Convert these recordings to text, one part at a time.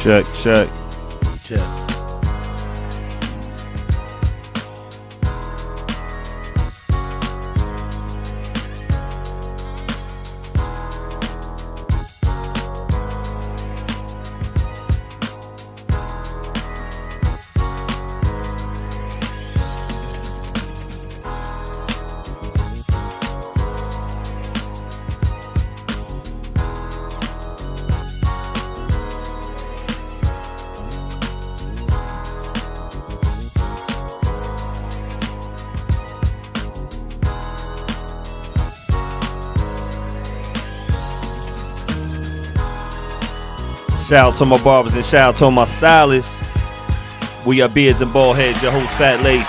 Check, check. Check. Shout out to my barbers and shout out to my stylists. We are Beards and Baldheads, your host Fat Lace.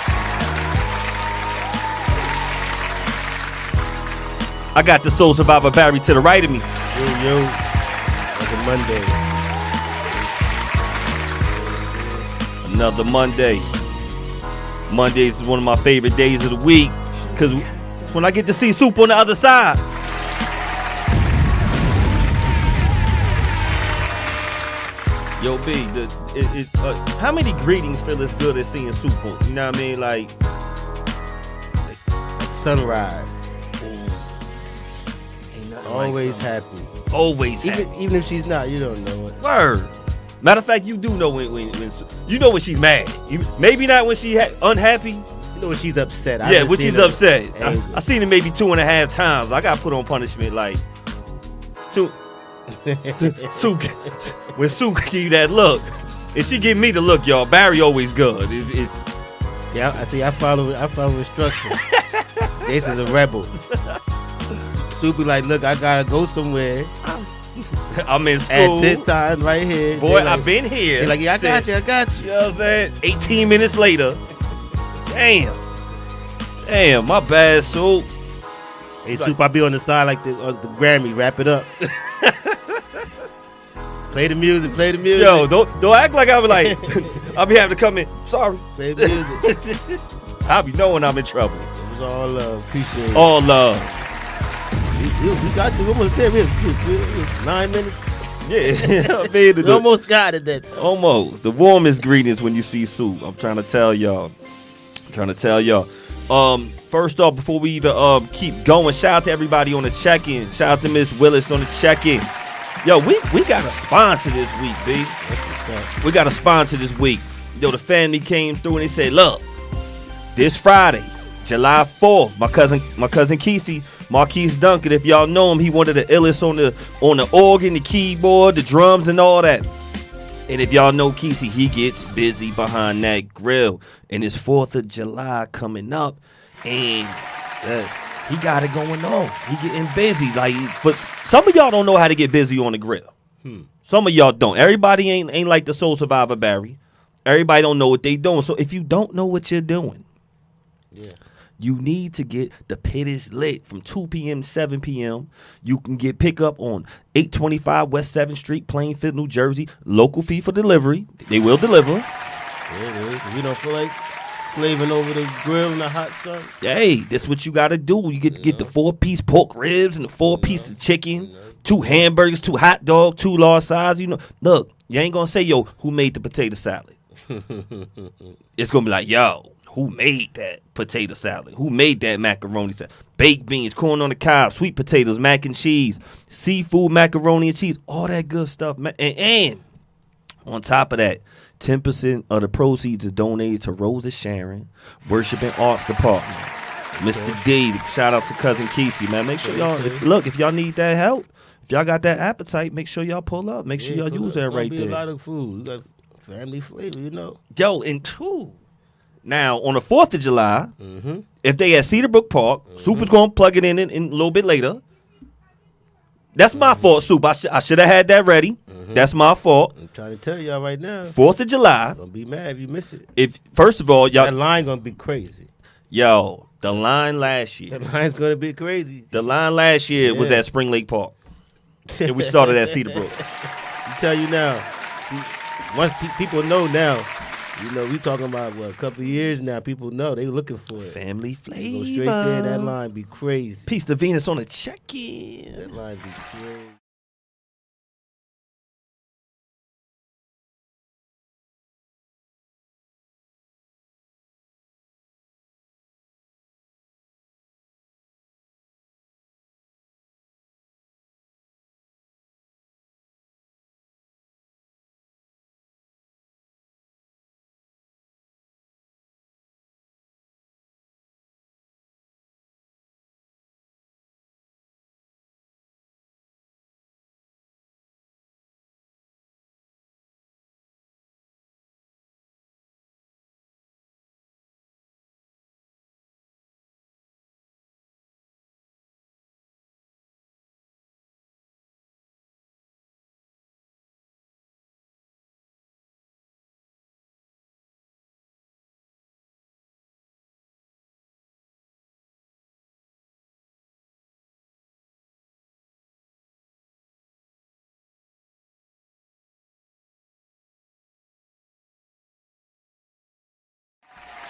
I got the Soul Survivor Barry to the right of me. Yo, Another Monday. Mondays is one of my favorite days of the week because when I get to see Soup on the other side. Yo, B, how many greetings feel as good as seeing Soup on? You know what I mean? Like sunrise. Always happy. Always happy. Even if she's not, you don't know it. Word. Matter of fact, you do know when you know when she's mad. Maybe not when she's unhappy. You know when she's upset. Yeah, when she's upset. I seen it maybe 2.5 times. I got put on punishment like Soup. When Sue give you that look, and she give me the look, y'all. Barry always good. Yeah, I see. I follow instructions. Jason's a rebel. Sue be like, look, I gotta go somewhere. I'm in school at this time right here. Boy, like, I've been here. She's like, yeah, I got you. You know what I'm saying? 18 minutes later. Damn, my bad, Sue. Hey, Soup, I'll be on the side like the Grammy. Wrap it up. Play the music. Yo, don't act like I was like, I'll be having to come in. Sorry. Play the music. I'll be knowing I'm in trouble. It was all love. Appreciate it. All love. We got through almost there. We was 9 minutes. Yeah. I mean, we almost got it that time. Almost. The warmest greetings when you see Soup. I'm trying to tell y'all. First off, before we even keep going, shout out to everybody on the check-in. Shout out to Miss Willis on the check-in. Yo, we got a sponsor this week, B. We got a sponsor this week. Yo, the family came through and they said, look, this Friday, July 4th, my cousin Kesey, Marquise Duncan, if y'all know him, he one of the illest on the organ, the keyboard, the drums, and all that. And if y'all know Kesey, he gets busy behind that grill. And it's 4th of July coming up, and he got it going on. He getting busy. But some of y'all don't know how to get busy on the grill. Some of y'all don't. Everybody ain't like the Soul Survivor Barry. Everybody don't know what they doing. So if you don't know what you're doing, you need to get the pit is lit from 2 p.m. to 7 p.m. You can get pickup on 825 West 7th Street, Plainfield, New Jersey. Local fee for delivery. They will deliver. Yeah, it is. If you don't feel like slaving over the grill in the hot sun. Hey, that's what you got to do. You get the 4-piece pork ribs and the 4-piece of chicken, 2 hamburgers, 2 hot dogs, 2 large size. Look, you ain't going to say, yo, who made the potato salad? It's going to be like, yo, who made that potato salad? Who made that macaroni salad? Baked beans, corn on the cob, sweet potatoes, mac and cheese, seafood, macaroni and cheese, all that good stuff. And on top of that, 10% of the proceeds is donated to Rosa Sharon Worship and Arts Department. Mr. D, shout out to cousin Kesey, man. Make sure y'all, if y'all need that help, if y'all got that appetite, make sure y'all pull up. Make sure y'all use that right there. A lot of food. You got family flavor, Yo, and two. Now, on the 4th of July, if they at Cedarbrook Park, Soup is going to plug it in a little bit later. That's my fault, Soup. I should have had that ready. That's my fault. I'm trying to tell y'all right now. 4th of July. Don't be mad if you miss it. First of all, y'all. That line going to be crazy. Yo, the line last year. That line's going to be crazy. The line last year was at Spring Lake Park. And we started at Cedarbrook. I tell you now. See, once people know now, we talking about, a couple of years now. People know. They looking for it. Family flavor. Go straight there. That line be crazy. Peace to Venus on the check-in. That line be crazy.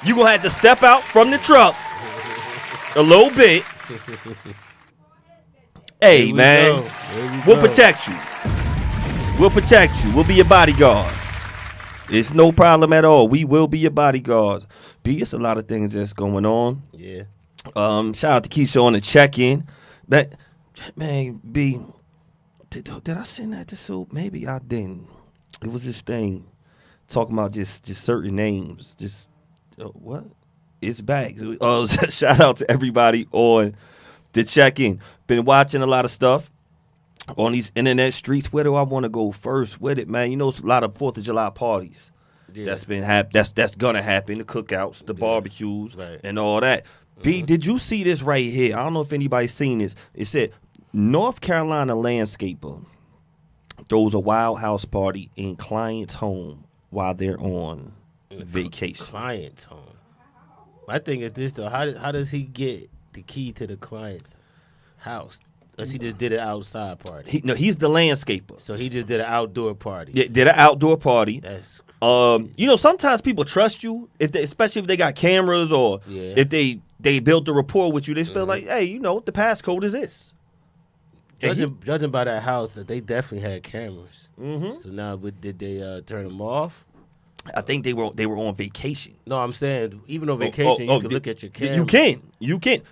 You gonna have to step out from the truck a little bit. Hey, man, we'll protect you. We'll protect you. We'll be your bodyguards. It's no problem at all. We will be your bodyguards. B, it's a lot of things that's going on. Yeah. Shout out to Keisha on the check-in. But, man, B, did I send that to Soup? Maybe I didn't. It was this thing talking about just certain names. Just, what? It's back. Shout out to everybody on the check-in. Been watching a lot of stuff on these internet streets. Where do I want to go first with it, man? You know, it's a lot of 4th of July parties. Yeah. That's been that's gonna happen. The cookouts, the barbecues, right, and all that. B, did you see this right here? I don't know if anybody's seen this. It said North Carolina landscaper throws a wild house party in client's home while they're on vacation. Client's home. My thing is this though. How does he get the key to the client's house? Unless he just did an outside party. He's the landscaper. So he just did an outdoor party. Yeah, did an outdoor party. That's you know, sometimes people trust you, especially if they got cameras or if they built a rapport with you. They feel like, hey, you know, the passcode is this. Judging by that house, they definitely had cameras. Mm-hmm. So now, did they turn them off? I think they were on vacation. No, I'm saying even on vacation, you can look at your cameras. You can.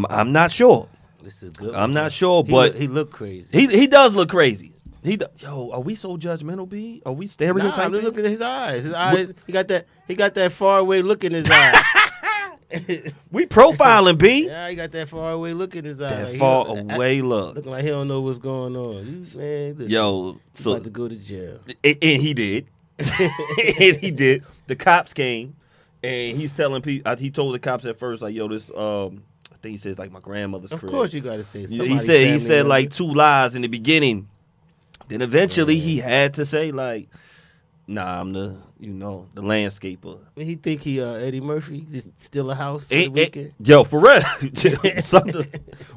I'm not sure. This is good. I'm not sure, but he looked crazy. He does look crazy. Yo, are we so judgmental, B? Are we stereotyping? Nah, look at his eyes. His eyes. He got that far away look in his eyes. We profiling, B. Yeah, he got that far away look in his eyes. That far away look. Looking like he don't know what's going on. Man, listen, yo, so about to go to jail. And he did. And he did. The cops came, and he's telling people. He told the cops at first, like, yo, this. I think he says like my grandmother's crib. Of course, you got to say. He said like 2 lies in the beginning. Then eventually he had to say like, nah, I'm the landscaper. He think he Eddie Murphy just steal a house for the weekend. Yo, for real,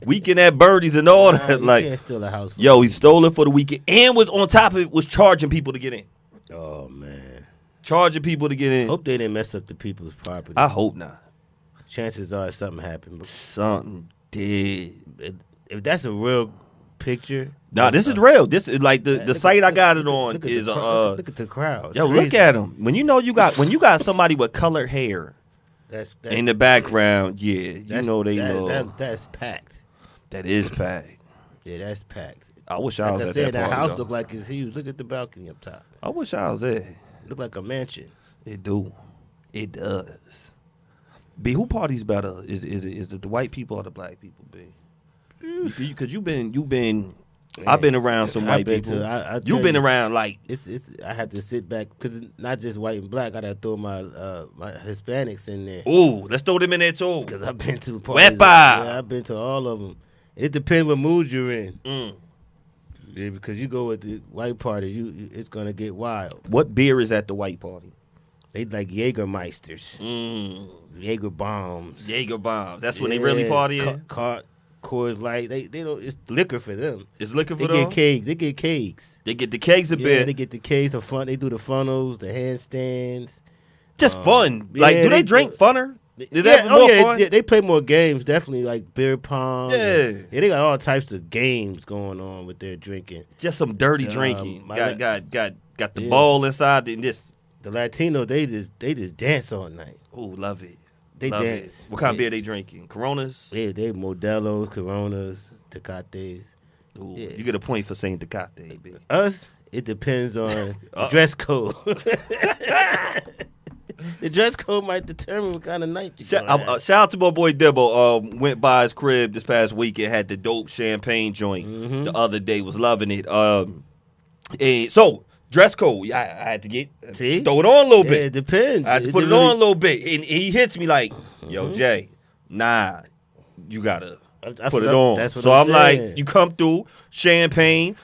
weekend at Birdie's and all that. Like, can't steal a house. He stole it for the weekend and was on top of it was charging people to get in. Oh man, charging people to get in. Hope they didn't mess up the people's property. I hope not. Chances are something happened. Something did. If that's a real picture. Nah, this is real. This is like the site I got it on is look at the crowd. Yo, look at them. When you got somebody with colored hair in the background, you know they know. That's packed. That is packed. Yeah, that's packed. I wish I was at that party. That house look like it's huge. Look at the balcony up top. I wish I was there. Look like a mansion. It do. It does. B, who parties better? Is it the white people or the black people, B? Because you've been. Man, I've been around some white people. You've been around like it's. I had to sit back because it's not just white and black. I had to throw my Hispanics in there. Ooh, let's throw them in there too. Because I've been to parties. Yeah, I've been to all of them. It depends what mood you're in. Yeah, because you go with the white party, it's gonna get wild. What beer is at the white party? They like Jägermeisters, Jaeger bombs. Jaeger bombs. That's when they really party. Coors Light. They don't. It's liquor for them. It's liquor for them. They get cakes. They get the cakes of beer. They get the cakes. The fun. They do the funnels, the handstands. Just fun. Like, do they drink funner? Is that more fun? Yeah, they play more games. Definitely like beer pong. Yeah, they got all types of games going on with their drinking. Just some dirty drinking. Got the ball inside and this. The Latino, they just dance all night. Oh, love it. They love dance. It. What kind of beer they drinking? Coronas? Yeah, they Modelo's, Coronas, Tecates. Ooh, yeah. You get a point for saying Tecate, baby. Us, it depends on the dress code. The dress code might determine what kind of night you shout out to my boy Dibbo. Went by his crib this past weekend, had the dope champagne joint the other day, was loving it. And so, dress code, I had to throw it on a little bit. Yeah, it depends. I had to put it on a little bit. And he hits me like, yo, Jay, nah, you got to put it on. That's what so I'm saying. like, you come through, champagne,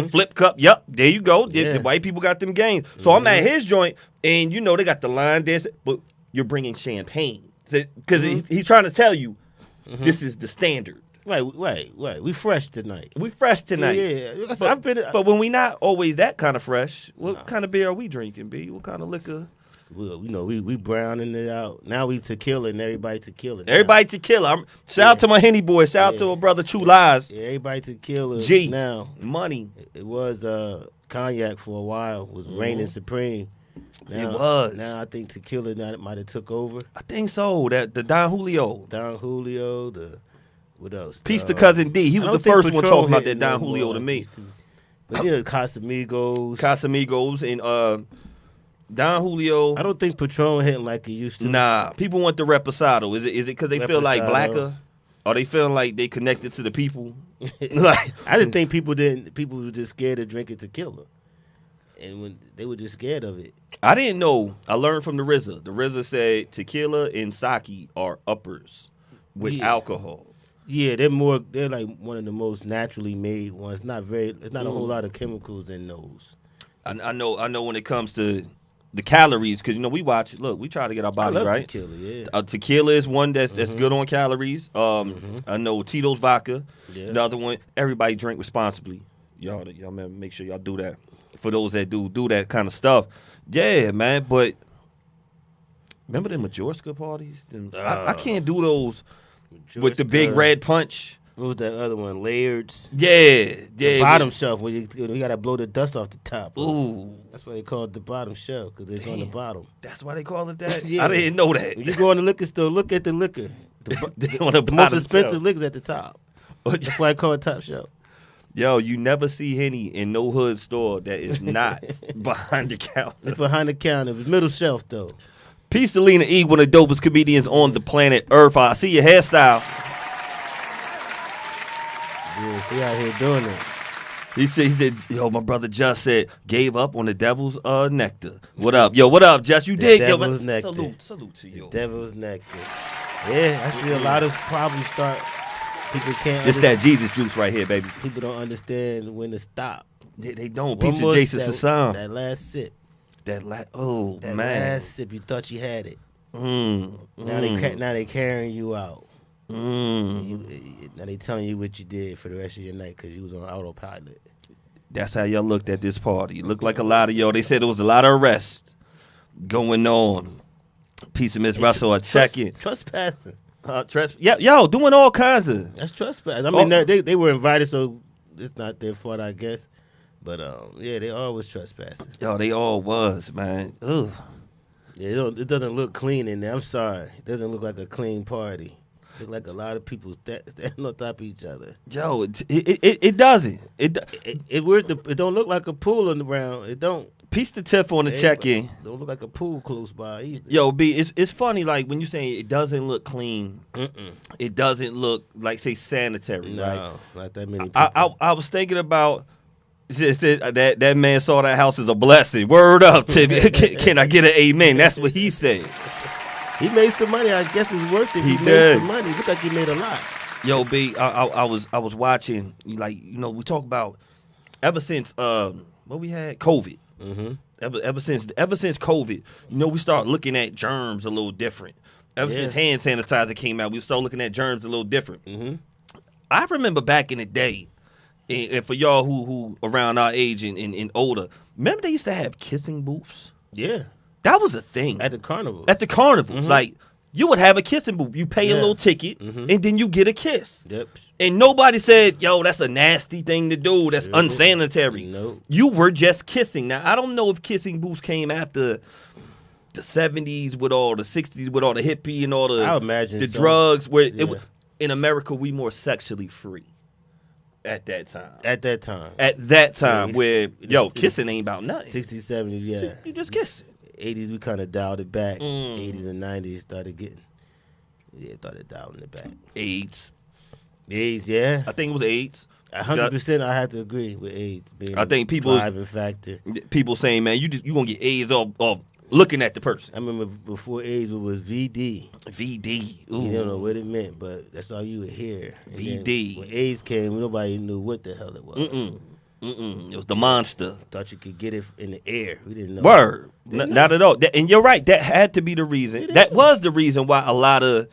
flip cup. Yep, there you go. The white people got them games. So I'm at his joint, and they got the line dance, but you're bringing champagne. Because he's trying to tell you, this is the standard. Right. We fresh tonight. Yeah. But when we not always that kind of fresh, what kind of beer are we drinking, B? What kind of liquor we browning it out. Now we tequila and everybody tequila. Now. Everybody tequila. Shout out to my Henny boy. Shout out to my brother True Lies. Yeah, everybody tequila. G. Now Money. it was cognac for a while. Was reigning supreme. Now, It was. Now I think tequila might have took over. I think so. That the Don Julio. Don Julio. What else? Peace to Cousin D. He I was don't the first think one Patron talking about that hitting Don no Julio more to like me. these two. But yeah, Casamigos. Casamigos and Don Julio. I don't think Patron hitting like it used to. Nah, people want the Reposado. Is it because they feel like Reposado. blacker? Or they feeling like they connected to the people? Like, I just think people were just scared of drinking tequila. And when they were just scared of it. I didn't know. I learned from the RZA. The RZA said tequila and sake are uppers with alcohol. Yeah, they're like one of the most naturally made ones. It's not a whole lot of chemicals in those. I know when it comes to the calories, because we try to get our body I love right. tequila, yeah. Tequila is one that's good on calories. I know Tito's vodka. Yeah. The other one, everybody drink responsibly. Y'all man, make sure y'all do that. For those that do that kind of stuff. Yeah, man, but remember the Majorska parties? I can't do those with the big red punch. What was that other one? Lairds. Yeah. The bottom shelf where you gotta blow the dust off the top. Ooh. That's why they call it the bottom shelf, because it's on the bottom. That's why they call it that? Yeah. I didn't know that. When you go in the liquor store, look at the liquor. The On the most bottom expensive shelf. liquor's at the top. That's why I call it top shelf. Yo, you never see Henny in no hood store that is not behind the counter. It's behind the counter. It's middle shelf, though. Peace to Lena E, one of the dopest comedians on the planet Earth. I see your hairstyle. Yeah, she out here doing it. He said, yo, my brother Just said, gave up on the devil's nectar. What up? Yo, what up, Just? You The did? devil's Yo, nectar. salute to you. The devil's nectar. Yeah, I see a lot of problems start. People can't. It's that Jesus juice right here, baby. People don't understand when to stop. They don't. One Pizza more Jason that- Sassam. That last sip. That That man. last sip, you thought you had it. Now they carrying you out. Now they telling you what you did for the rest of your night because you was on autopilot. That's how y'all looked at this party. It looked like a lot of y'all. They said there was a lot of arrests going on. Piece of Miss Russell, a check-in. Trespassing. Yo, doing all kinds of. That's trespassing. I mean, they were invited, so it's not their fault, I guess. But yeah, they always trespassing. Yo, they all was, man. Ugh. Yeah, it doesn't look clean in there. I'm sorry. It doesn't look like a clean party. It look like a lot of people standing on top of each other. Yo, it doesn't. It don't look like a pool on the ground. It don't. Piece the tip on the check-in. Don't look like a pool close by either. Yo, B, it's funny, like, when you say it doesn't look clean, it doesn't look, like, say, sanitary, No, right? not that many people. I was thinking about, that man saw that house as a blessing. Word up, Tippy. Can I get an amen? That's what he said. He made some money. I guess it's worth it. He He made did. some money. Look like he made a lot. Yo, B, I was watching, like, we talk about ever since what we had COVID. Mm-hmm. Ever since COVID, we start looking at germs a little different. Ever since hand sanitizer came out, we start looking at germs a little different. Mm-hmm. I remember back in the day, and for y'all who around our age and older, remember they used to have kissing booths? Yeah. That was a thing. At the carnival. At the carnivals. Like, you would have a kissing booth. You pay a little ticket, and then you get a kiss. Yep. And nobody said, yo, that's a nasty thing to do. That's unsanitary. Nope. You were just kissing. Now, I don't know if kissing booths came after the 70s with all the 60s with all the hippie and all the, I imagine the so. drugs. Where Yeah. in America, we more sexually free at that time. At that time. At that time Yeah, where, it's- kissing ain't about nothing. 60s, 70s, yeah. You just kissing. 80s, we kind of dialed it back. 80s and 90s started dialing it back. AIDS. AIDS, yeah. I think it was AIDS. 100% I have to agree with AIDS being I think people- a driving factor. People saying, man, you gonna get AIDS off looking at the person. I remember before AIDS it was VD. VD. Ooh. You don't know what it meant, but that's all you would hear. And then VD. when AIDS came, nobody knew what the hell it was. It was the monster. Thought you could get it in the air. We didn't know. Word. Not at all. And you're right. That had to be the reason. That was the reason why a lot of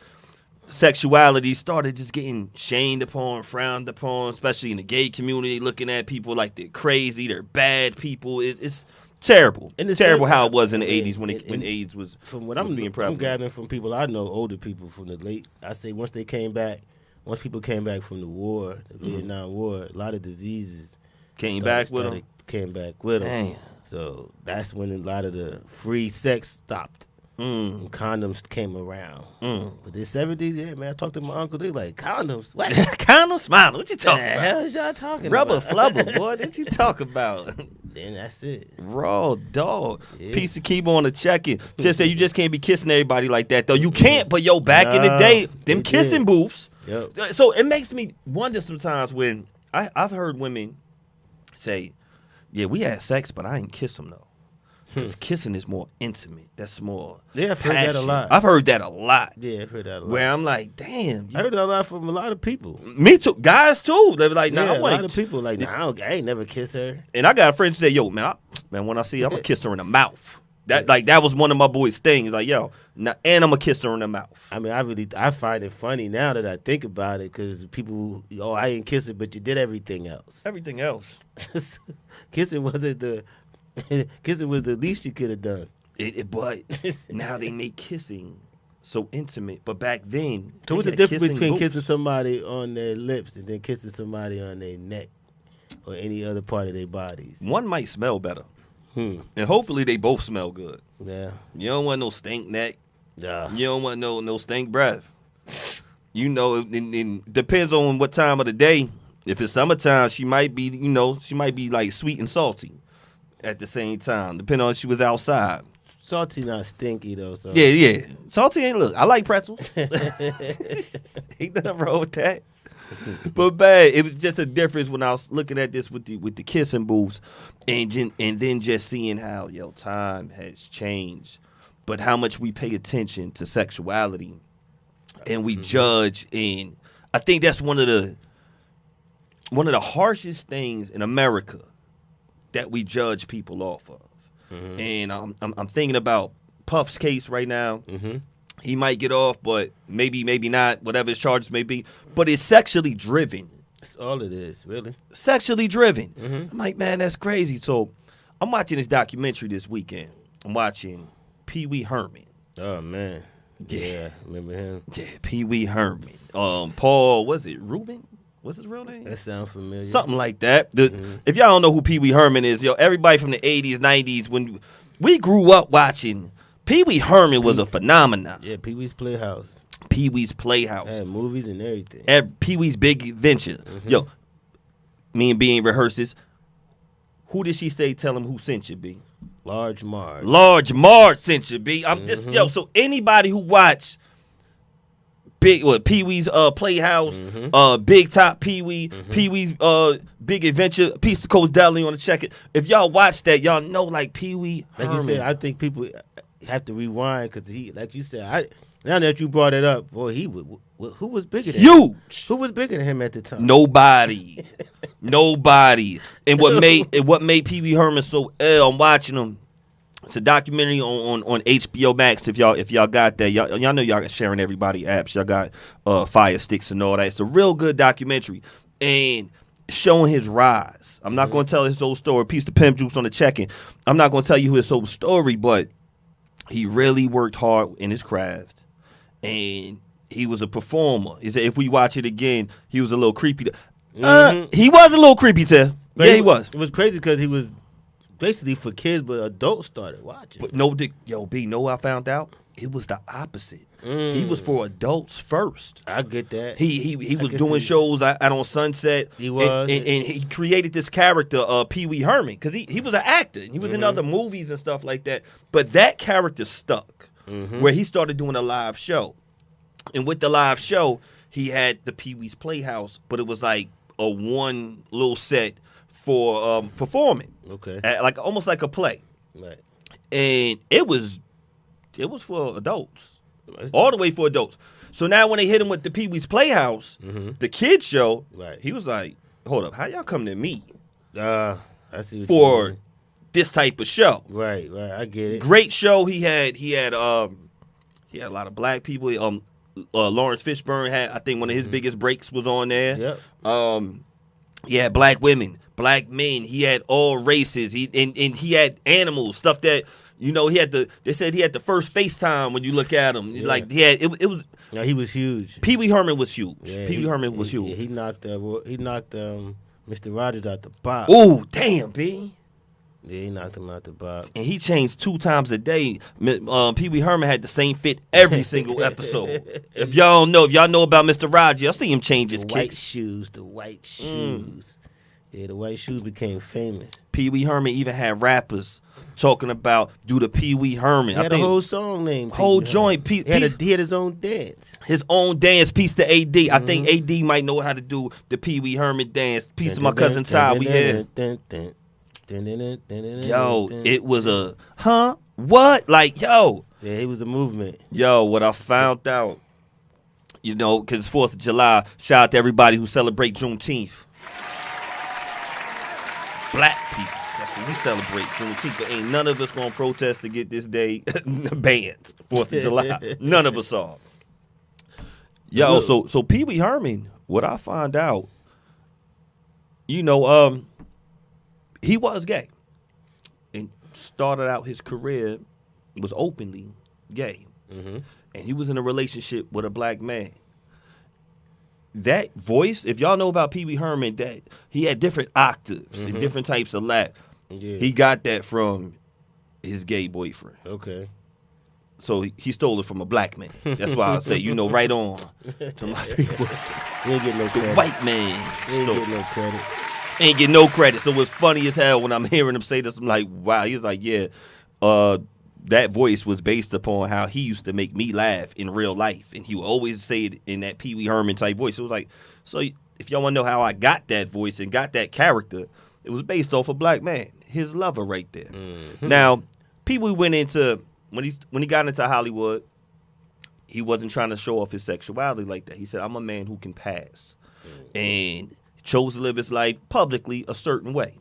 sexuality started just getting shamed upon, frowned upon, especially in the gay community, looking at people like they're crazy, they're bad people. It's Terrible. In the Terrible same- how it was in the in- 80s when in- AIDS was From what was I'm being prevalent. gathering from people I know, older people from the late, I say once people came back from the war, the Vietnam War, a lot of diseases Came back with them. Came back with them. Damn. So that's when a lot of the free sex stopped. Mm. And condoms came around. Mm. But the 70s, yeah, man, I talked to my uncle, they like, condoms? What? Condom smiling. What you the talking hell about? is y'all talking Rubber about? flubber, boy. What you talk about? Then that's it. Raw dog. Yeah. Piece of keyboard on the check-in. Just say you just can't be kissing everybody like that, though. You can't, but yo, back in the Nah, day, them they kissing did. booths. Yep. So it makes me wonder sometimes when I've heard women say, yeah, we had sex, but I ain't kiss them, though. Because kissing is more intimate. That's more Yeah, I've heard that a passion. lot. I've heard that a lot. Yeah, I've heard that a lot. Where I'm like, damn. I heard that a lot from a lot of people. Me too. Guys, too. They be like, nah, Yeah, I'm a lot like, of people like, nah, I ain't never kiss her. and I got a friend who say, yo, man, when I see her, I'm going to kiss her in the mouth. That was one of my boys' things. Like, yo, and I'm going to kiss her in the mouth. I mean, I find it funny now that I think about it because people, I ain't kiss her, but you did everything else. Everything else. Kissing wasn't the, kissing was the least you could have done. But now they make kissing so intimate. But back then, So they what's the had difference kissing between booths. kissing somebody on their lips and then kissing somebody on their neck or any other part of their bodies? One might smell better. And hopefully they both smell good. Yeah. You don't want no stink neck. Yeah. You don't want no stink breath. You know, it depends on what time of the day. If it's summertime, she might be, like sweet and salty at the same time, depending on if she was outside. Salty not stinky though. So Yeah. Salty ain't look. I like pretzels. Ain't nothing wrong with that. But bad, it was just a difference when I was looking at this with the kissing booths, and then just seeing how time has changed, but how much we pay attention to sexuality, and we judge, and I think that's one of the harshest things in America that we judge people off of, and I'm thinking about Puff's case right now. He might get off, but maybe not, whatever his charges may be. But it's sexually driven. That's all it is, really. Sexually driven. I'm like, man, that's crazy. So I'm watching this documentary this weekend. I'm watching Pee Wee Herman. Oh man. Yeah, remember him? Yeah, Pee Wee Herman. Paul, was it Rubin? What's his real name? That sounds familiar. Something like that. If y'all don't know who Pee Wee Herman is, everybody from the 80s, 90s, when we grew up watching, Pee Wee Herman was a phenomenon. Yeah, Pee Wee's Playhouse. Pee Wee's Playhouse. Had movies and everything. Pee Wee's Big Adventure. Yo, me and B ain't rehearsed this. Who did she say tell him who sent you, B? Large Marge. Large Marge sent you, B. So anybody who watched Pee Wee's Playhouse, Big Top Pee Wee, Pee Wee's Big Adventure, Piece of Coast Deli on the check it. If y'all watch that, y'all know like Pee Wee Herman. Like you said, I think people have to rewind because he, like you said, now that you brought it up, boy, who was bigger than him? Huge. Who was bigger than him at the time? Nobody. And what made Pee Wee Herman so ill, I'm watching him. It's a documentary on HBO Max. If y'all got that, y'all know y'all sharing everybody apps. Y'all got Fire Sticks and all that. It's a real good documentary and showing his rise. I'm not going to tell his whole story. Piece of pimp juice on the check-in. I'm not going to tell you his whole story, but he really worked hard in his craft, and he was a performer. He said if we watch it again, he was a little creepy. He was a little creepy, Tiff. Yeah, he was. It was crazy because he was basically for kids, but adults started watching. But I found out it was the opposite. He was for adults first. I get that. He was doing shows out on Sunset. He was. And he created this character, Pee Wee Herman, because he was an actor. And he was in other movies and stuff like that. But that character stuck, where he started doing a live show. And with the live show, he had the Pee Wee's Playhouse, but it was like a one little set for performing. Okay. Almost like a play. Right. And it was for adults. All the way for adults. So now when they hit him with the Pee Wee's Playhouse, the kids show, right. He was like, hold up, how y'all come to me I see what for you mean. this type of show? Right, I get it. Great show. He had a lot of black people. Lawrence Fishburne had, I think one of his biggest breaks was on there. Yep. He had black women, black men. He had all races. And he had animals, stuff that he had the. They said he had the first FaceTime when you look at him. Yeah. Like he had it was. No, he was huge. Pee Wee Herman was huge. Yeah, Pee Wee Herman was huge. Yeah, he knocked Mr. Rogers out the box. Ooh, damn, B. Yeah, he knocked him out the box. And he changed 2 times a day. Pee Wee Herman had the same fit every single episode. If y'all know about Mr. Rogers, y'all see him change his The white kicks. shoes. Yeah, the white shoes became famous. Pee Wee Herman even had rappers talking about do the Pee Wee Herman. He had a whole song named whole Pee Wee joint. Herman. He had his own dance. His own dance. Peace to AD. I think AD might know how to do the Pee Wee Herman dance. Peace to my cousin Ty. We here. Yo, it was a what? Like, yo. Yeah, it was a movement. Yo, what I found out, because it's 4th of July, shout out to everybody who celebrate Juneteenth. Black people. That's what we celebrate Juneteenth. But ain't none of us gonna protest to get this day banned. 4th of July. None of us are. Yo, so Pee Wee Herman, what I found out, he was gay. And started out his career, was openly gay. Mm-hmm. And he was in a relationship with a black man. That voice, if y'all know about Pee Wee Herman, that he had different octaves and different types of laugh. Yeah. He got that from his gay boyfriend. Okay. So he stole it from a black man. That's why I say, right on. To my people. He ain't get no The credit. white man He ain't stole get no credit. ain't get no credit. So it's funny as hell when I'm hearing him say this. I'm like, wow. He's like, yeah, that voice was based upon how he used to make me laugh in real life. And he would always say it in that Pee Wee Herman type voice. It was like, so if y'all want to know how I got that voice and got that character, it was based off a black man, his lover right there. Mm-hmm. Now, Pee Wee went into, when he got into Hollywood, he wasn't trying to show off his sexuality like that. He said, I'm a man who can pass. Mm-hmm. And chose to live his life publicly a certain way,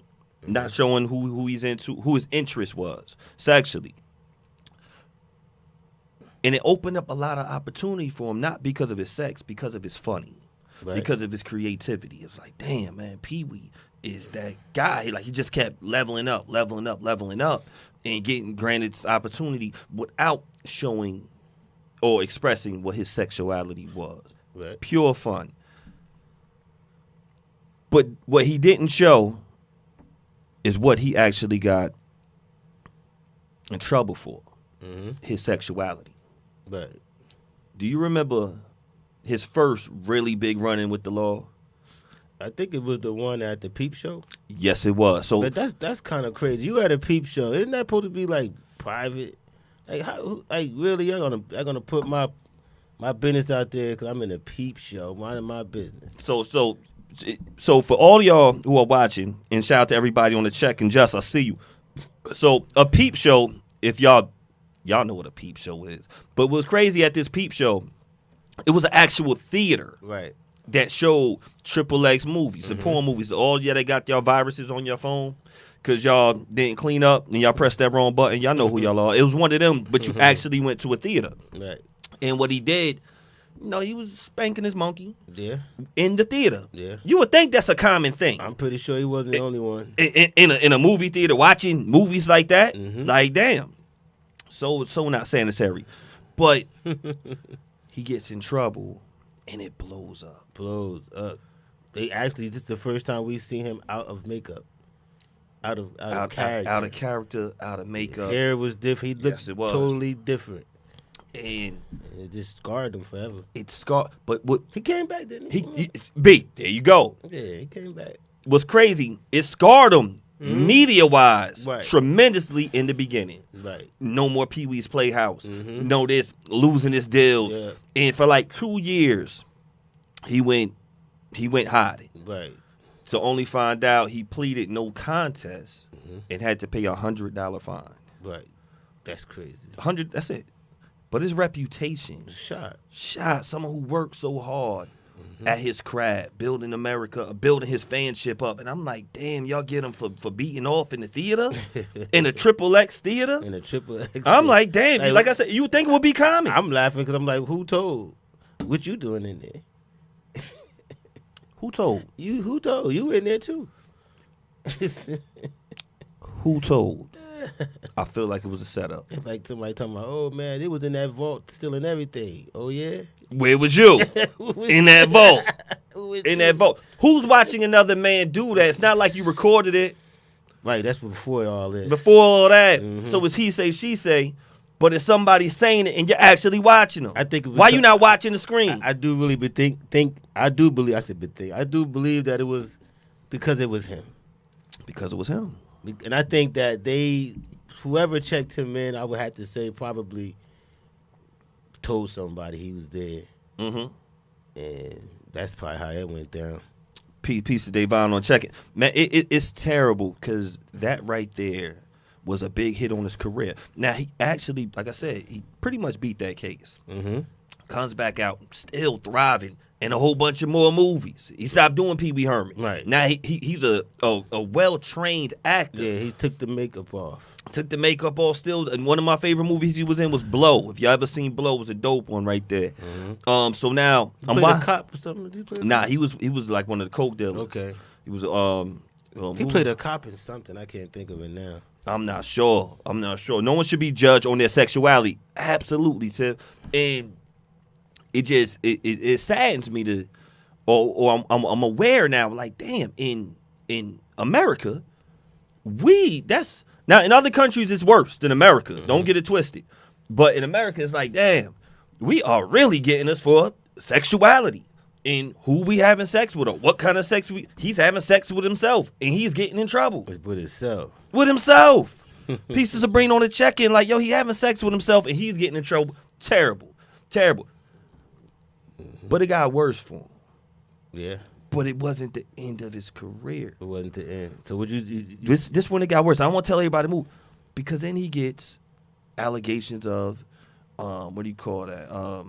not showing who he's into, who his interest was sexually. And it opened up a lot of opportunity for him, not because of his sex, because of his funny, because of his creativity. It was like, damn, man, Pee Wee is that guy. Like, he just kept leveling up, and getting granted this opportunity without showing or expressing what his sexuality was. Right. Pure fun. But what he didn't show is what he actually got in trouble for, his sexuality. Right. Do you remember his first really big run-in with the law? I think it was the one at the Peep Show. Yes, it was. So, but that's kind of crazy. You at a Peep Show, isn't that supposed to be like private? Like how? Like really? I'm gonna put my business out there because I'm in a Peep Show, minding my business. So for all y'all who are watching, and shout out to everybody on the check and Just, I see you. So a Peep Show, if y'all know what a Peep Show is, but what's crazy at this Peep Show, it was an actual theater, right, that showed XXX movies and porn movies. All they got y'all viruses on your phone because y'all didn't clean up and y'all pressed that wrong button. Y'all know who y'all are. It was one of them, but you actually went to a theater. Right. And what he did, he was spanking his monkey. Yeah. In the theater. Yeah. You would think that's a common thing. I'm pretty sure he wasn't the only one. In a movie theater watching movies like that, like damn. So not sanitary. But he gets in trouble and it blows up. They actually, this is the first time we've seen him out of makeup. Out of character. Out of character, out of makeup. His hair was different. He looked totally different. And it just scarred him forever. It scarred, but what he came back, didn't he? There you go. Yeah, he came back. What's crazy? It scarred him media-wise tremendously in the beginning. Right. No more Pee Wee's Playhouse. No this losing his deals, and for like 2 years, he went hiding. Right. So only find out he pleaded no contest and had to pay $100 fine. Right. That's crazy. 100. That's it. But his reputation shot someone who worked so hard at his craft, building America, building his fanship up. And I'm like, damn, y'all get him for beating off in the theater? In a XXX theater? In a XXX. I'm like, damn, like I said, you would think it would be common. I'm laughing because I'm like, who told? What you doing in there? Who told? Who told? You in there too. Who told? I feel like it was a setup. It's like somebody talking about, oh man, it was in that vault stealing everything. Oh yeah? Where was you? In that vault. In that vault. vault. Who's watching another man do that? It's not like you recorded it. Right, that's before all this. Before all that. Mm-hmm. So it's he say, she say, but it's somebody saying it and you're actually watching them. I think it was why you not watching the screen? I do really I do believe that it was because it was him. Because it was him. And I think that whoever checked him in, I would have to say probably told somebody he was there. Mm-hmm. And that's probably how it went down. Piece of Davon on checking. Man, it's terrible because that right there was a big hit on his career. Now, he actually, like I said, he pretty much beat that case. Mm-hmm. Comes back out, still thriving in a whole bunch of more movies. He stopped doing Pee Wee Herman. Right. Now, he's a well-trained actor. Yeah, he took the makeup off. Took the makeup off still. And one of my favorite movies he was in was Blow. If y'all ever seen Blow, it was a dope one right there. Mm-hmm. So now He played a cop or something? Nah, he was like one of the coke dealers. Okay. He was he played a cop in something. I can't think of it now. I'm not sure. No one should be judged on their sexuality. Absolutely, Tiff. And it saddens me to, or I'm aware now. Like, damn, in America, now in other countries it's worse than America. Mm-hmm. Don't get it twisted. But in America, it's like, damn, we are really getting us for sexuality and who we having sex with or what kind of sex he's having sex with himself and he's getting in trouble. With himself. With himself. Pieces of brain on the check-in like, yo, he having sex with himself and he's getting in trouble. Terrible. Mm-hmm. But it got worse for him. Yeah. But it wasn't the end of his career. It wasn't the end. So would you this one it got worse. I don't want to tell everybody to move. Because then he gets allegations of what do you call that?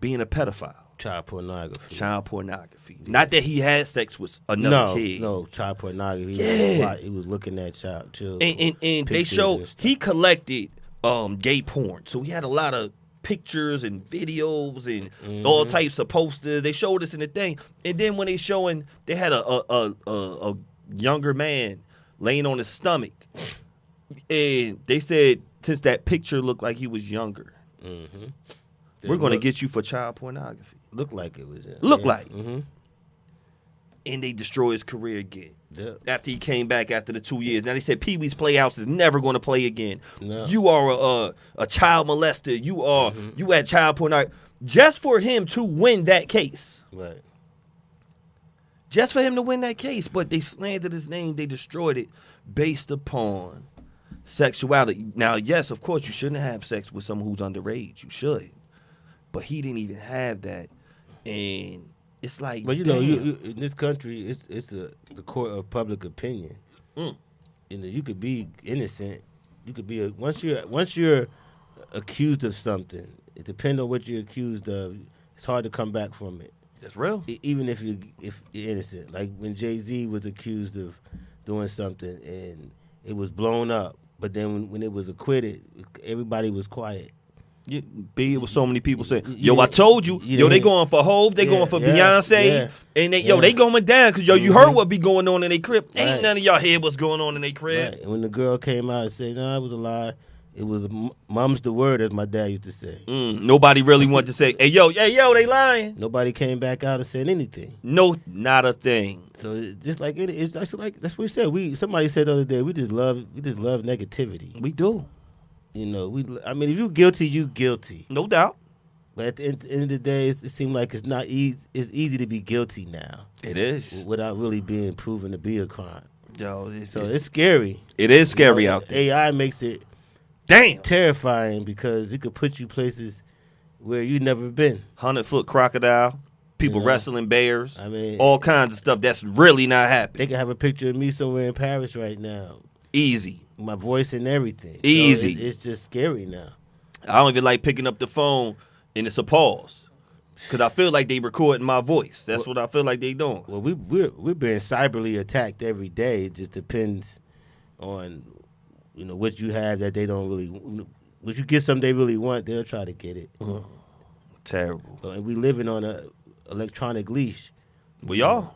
Being a pedophile. Child pornography. Yeah. Not that he had sex with another kid. No, child pornography. Yeah. He was looking at child And they showed he collected gay porn. So he had a lot of pictures and videos and all types of posters. They showed us in the thing. And then when they had a younger man laying on his stomach. And they said since that picture looked like he was younger, we're going to get you for child pornography. Looked like it was. And they destroy his career again. Yep. After he came back after the 2 years. Now they said Pee Wee's Playhouse is never going to play again. No. You are a child molester. You had child pornography. Just for him to win that case. Right. Just for him to win that case. But they slandered his name. They destroyed it based upon sexuality. Now, yes, of course, you shouldn't have sex with someone who's underage. You should. But he didn't even have that. And it's like, but you know, you in this country, it's the court of public opinion. You know, you could be innocent. You could be once you're accused of something. It depends on what you're accused of. It's hard to come back from it. That's real. Even if you're innocent. Like when Jay-Z was accused of doing something and it was blown up, but then when it was acquitted, everybody was quiet. It was so many people saying, yo, I told you. Yo, they going for Hov. They going for Beyonce. Yeah. And they going down because, you heard what be going on in their crib. Ain't none of y'all hear what's going on in their crib. Right. And when the girl came out and said, no, it was a lie, it was mum's the word, as my dad used to say. Nobody really wanted to say, hey, yo, they lying. Nobody came back out and said anything. No, not a thing. So just like it's actually like that's what we said. Somebody said the other day, we just love negativity. We do. You know, I mean, if you're guilty, you guilty. No doubt. But at the end of the day, it seems like it's not easy. It's easy to be guilty now. It is. Without really being proven to be a crime. Yo, it's scary. It is scary out there. AI makes it terrifying because it could put you places where you've never been. 100-foot crocodile, people wrestling bears. I mean, all kinds of stuff that's really not happening. They could have a picture of me somewhere in Paris right now. Easy. My voice and everything. Easy. So it's just scary now. I don't even like picking up the phone and it's a pause because I feel like they recording my voice. That's what I feel like they doing. Well, we're being cyberly attacked every day. It just depends on what you have that they don't really. When you get something they really want, they'll try to get it. Terrible. And we living on a electronic leash. We are.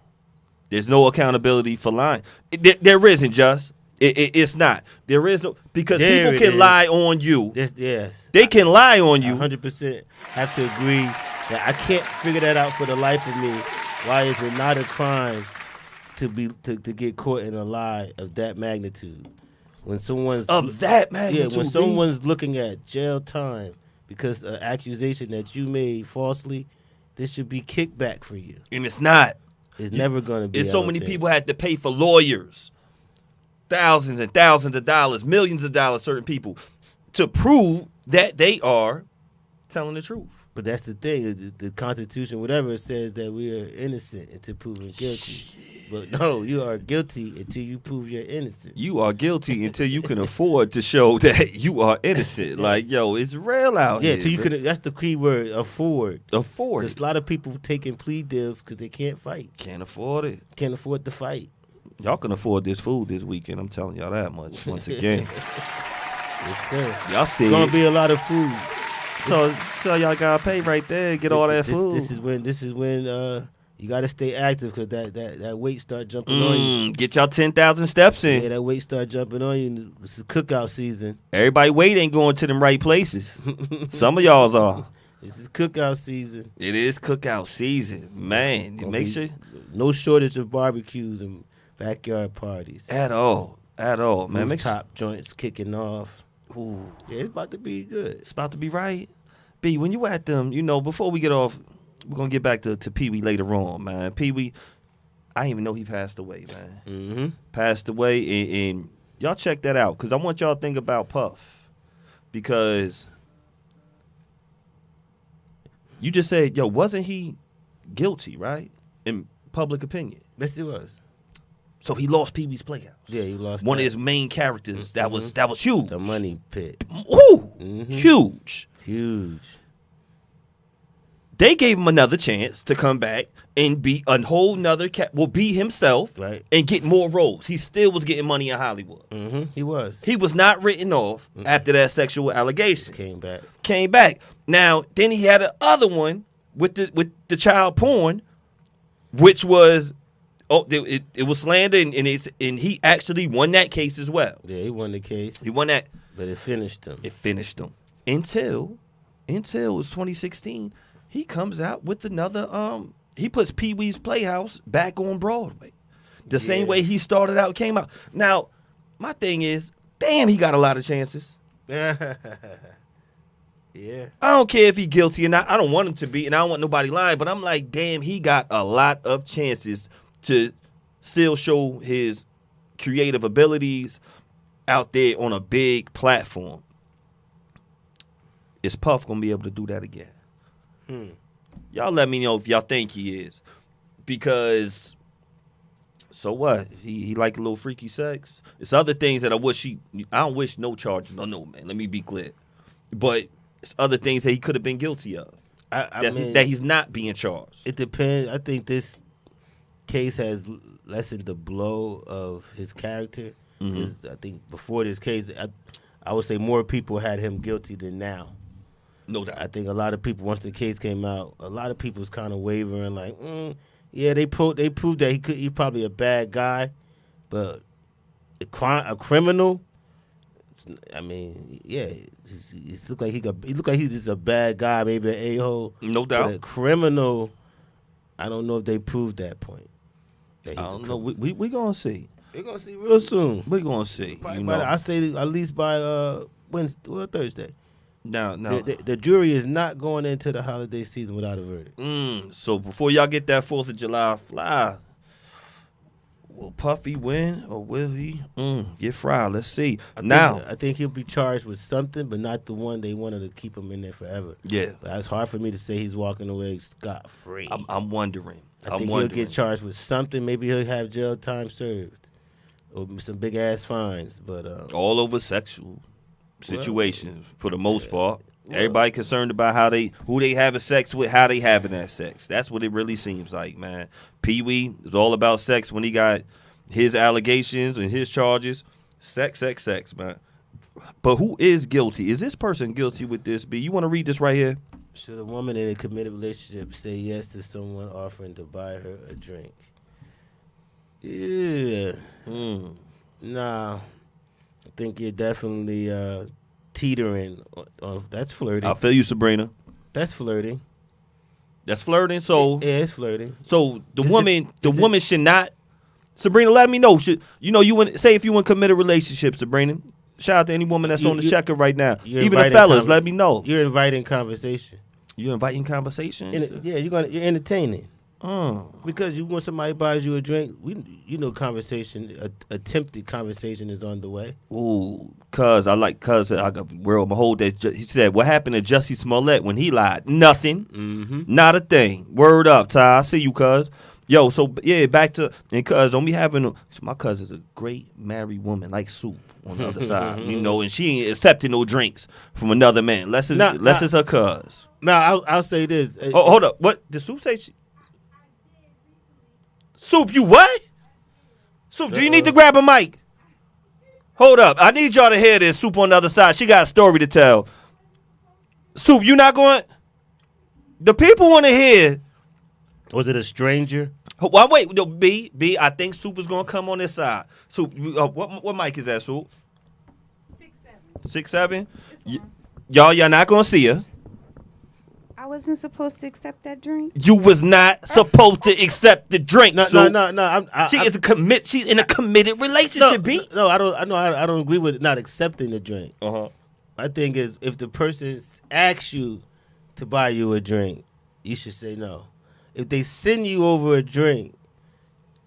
There's no accountability for lying. There isn't, just. It's not. There is no, because There people it can is. lie on you. Yes. They can lie on you. 100% have to agree that I can't figure that out for the life of me. Why is it not a crime to get caught in a lie of that magnitude? When someone's Of that magnitude. yeah, when someone's looking at jail time because an accusation that you made falsely, this should be kickback for you. And it's not. It's never going to be. And so many people had to pay for lawyers, thousands and thousands of dollars, millions of dollars, certain people, to prove that they are telling the truth. But that's the thing. The Constitution, whatever, it says that we are innocent until proven guilty. But no, you are guilty until you prove you're innocent. You are guilty until you can afford to show that you are innocent. Like, yo, it's real out here. Yeah, till you can. That's the key word. Afford. Afford There's it. a lot of people taking plea deals because they can't fight. Can't afford it. Can't afford to fight. Y'all can afford this food this weekend. I'm telling y'all that much. Once again, Yes, sir. y'all see It's gonna it. be a lot of food. So y'all gotta pay right there. Get all that food. This is when you got to stay active because that weight start jumping on you. Get y'all 10,000 steps in. Yeah, that weight start jumping on you. This is cookout season. Everybody weight ain't going to them right places. Some of y'all's are. This is cookout season. It is cookout season, man. Gonna Make be sure no shortage of barbecues and backyard parties. at all, man. Make sure. Rooftop joints kicking off. Ooh, Yeah, it's about to be good. it's about to be right. B, when you at them, before we get off, we're gonna get back to Pee Wee later on, man. Pee Wee, I didn't even know he passed away, man. Mm-hmm. Passed away, and y'all check that out, because I want y'all to think about Puff, because you just said, yo, wasn't he guilty, right? In public opinion. Yes, it was. So he lost Pee Wee's Playhouse. Yeah, he lost One that. of his main characters. That was huge. The money pit. Ooh, Mhm. huge. Huge. They gave him another chance to come back and be a whole nother be himself, Right. and get more roles. He still was getting money in Hollywood. Mm-hmm. He was. He was not written off after that sexual allegation. Came back. Came back. Now, then he had the other one with the child porn, which was it was slander, and he actually won that case as well. Yeah, he won the case, He won that. but it finished him. It finished him until it was 2016. He comes out with another. He puts Pee Wee's Playhouse back on Broadway, the same way he started out. Came out. Now, my thing is, damn, he got a lot of chances. Yeah. I don't care if he's guilty or not. I don't want him to be, and I don't want nobody lying. But I'm like, damn, he got a lot of chances to still show his creative abilities out there on a big platform. Is Puff gonna be able to do that again? Y'all let me know if y'all think he is, because so what? He like a little freaky sex. It's other things that I don't wish no charges. No, man. Let me be clear. But it's other things that he could have been guilty of. I mean, that he's not being charged. it depends. I think this case has lessened the blow of his character. Because I think before this case, I would say more people had him guilty than now. No doubt. I think a lot of people, once the case came out, a lot of people was kind of wavering, like, yeah, they proved that he's probably a bad guy, but a criminal. I mean, yeah, he looked like he's just a bad guy, maybe an a-hole. No doubt. But a criminal, I don't know if they proved that point. That I don't know. We gonna see. We're gonna see real soon. We gonna see. I say at least by Wednesday or Thursday. No. The jury is not going into the holiday season without a verdict. So before y'all get that 4th of July fly, will Puffy win or will he get fried? Let's see. I think he'll be charged with something, but not the one they wanted to keep him in there forever. Yeah. But it's hard for me to say he's walking away scot-free. I'm wondering. I think he'll get charged with something. Maybe he'll have jail time served or some big-ass fines. But all over sexual situations for the most part. Everybody concerned about who they having sex with, how they having that sex. That's what it really seems like, man. Pee Wee is all about sex when he got his allegations and his charges. Sex, man. But who is guilty? Is this person guilty with this, B? You want to read this right here? Should a woman in a committed relationship say yes to someone offering to buy her a drink? Yeah. Nah. I think you're definitely teetering. That's flirting. I feel you, Sabrina. That's flirting. That's flirting. So Yeah, it's flirting. So the It's woman should not. Sabrina, let me know. You want say if you in committed relationship, Sabrina? Shout out to any woman that's on the checker right now. Even the fellas, let me know. You're inviting conversation. You inviting conversations? You're entertaining. Because you want somebody buys you a drink. Conversation. Attempted conversation is on the way. Ooh, cuz I got world my whole day. He said, "What happened to Jussie Smollett when he lied? Nothing. Not a thing. Word up, Ty. I see you, cuz." Yo, so yeah, back to and cuz don't be having my cuz is a great married woman like Soup on the other side, and she ain't accepting no drinks from another man. Less is her cuz. Now I'll say this. Oh, hold up. What did Soup say? Soup, you what? Soup, do you need to grab a mic? Hold up. I need y'all to hear this. Soup on the other side. She got a story to tell. Soup, you not going? The people want to hear. Was it a stranger? Well, wait. No, B, I think Soup is going to come on this side. Soup, what mic is that, Soup? 6'7". 6'7"? Y'all not going to see her. I wasn't supposed to accept that drink. You was not supposed to accept the drink. No. She's in a committed relationship. B. No, I don't agree with not accepting the drink. My thing is, if the person asks you to buy you a drink, you should say no. If they send you over a drink,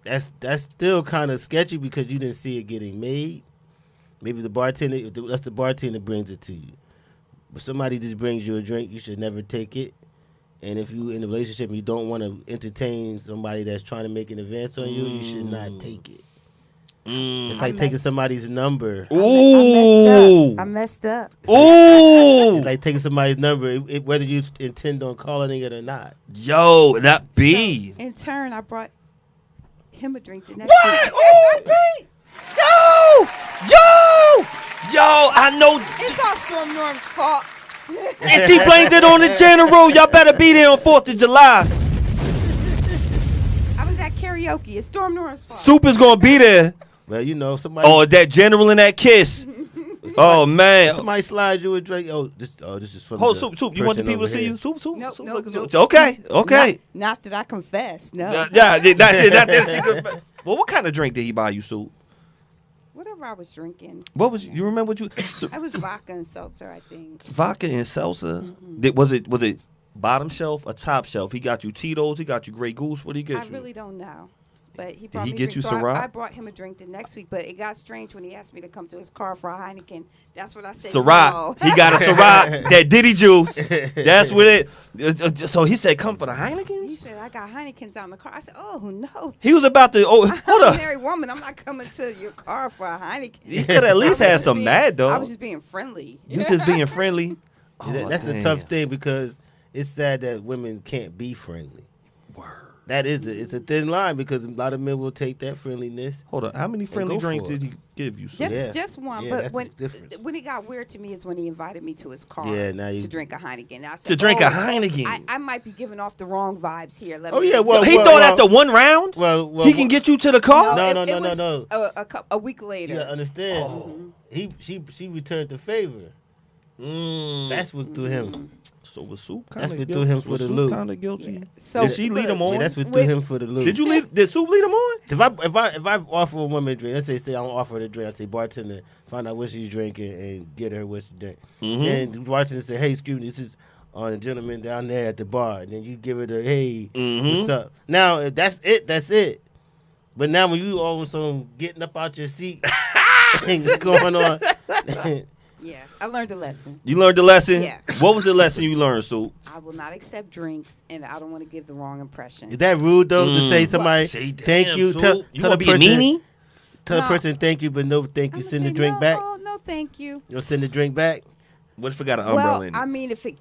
that's still kind of sketchy because you didn't see it getting made. Maybe the bartender brings it to you. If somebody just brings you a drink, you should never take it. And if you in a relationship and you don't want to entertain somebody that's trying to make an advance on you, you should not take it. It's like taking somebody's number. Ooh. I messed up. Ooh. It's like taking somebody's number, whether you intend on calling it or not. Yo, that B. So, in turn, I brought him a drink the next week. Ooh, B. Yo, I know. It's all Storm Norm's fault. And she blamed it on the general. Y'all better be there on 4th of July. I was at karaoke. It's Storm Norm's fault. Soup is going to be there. Well, somebody. Oh, that general and that kiss. Oh, man. Somebody slides you a drink. This is from Hold, Soup. You want the people to see you? Soup. Nope. Okay. Not that I confess. No. Yeah, that's secret. Well, what kind of drink did he buy you, Soup? Whatever I was drinking. What was you remember what you? I was vodka and seltzer, I think. Vodka and seltzer. Was it bottom shelf or top shelf? He got you Tito's. He got you Grey Goose. What did he get you? I really don't know. But he Did brought he me get you drink, so Ciroc? I brought him a drink the next week, but it got strange when he asked me to come to his car for a Heineken. That's what I said. Ciroc. No. He got a Ciroc. That Diddy juice. That's what it. So he said, "Come for the Heinekens." He said, "I got Heinekens out in the car." I said, "Oh no." He was about to. Oh, hold I'm up. a married woman. I'm not coming to your car for a Heineken. He could at least have some mad though. I was just being friendly. You just being friendly. That's a tough thing because it's sad that women can't be friendly. Word. It's a thin line because a lot of men will take that friendliness. Hold on. How many friendly drinks did he give you? Just one. Yeah, but that's when it got weird to me is when he invited me to his car to drink a Heineken. I said, To drink a Heineken. I might be giving off the wrong vibes here. He thought after one round, he can get you to the car. No. A week later. You gotta understand. She returned the favor. That's what threw him. So was Soup kind That's of what threw him for the loop. Kind of guilty. Yeah. So did she lead him on? Yeah, that's what threw him for the loop. Did Soup lead him on? If I offer a woman a drink, let's say I don't offer her a drink, I say bartender, find out what she's drinking and get her what she drink. And the bartender say, hey, excuse me, this is on a gentleman down there at the bar. And then you give her the hey, what's up? Now if that's it. But now when you all of a sudden getting up out your seat, things going on. Yeah, I learned a lesson. You learned the lesson? Yeah. What was the lesson you learned, Soup? I will not accept drinks, and I don't want to give the wrong impression. Is that rude though to say somebody thank you? Tell you want to be a meanie? Tell the person thank you, but no thank you. Send the drink back. Oh no, thank you. You'll send the drink back. What if we got an umbrella in it? I mean, if it.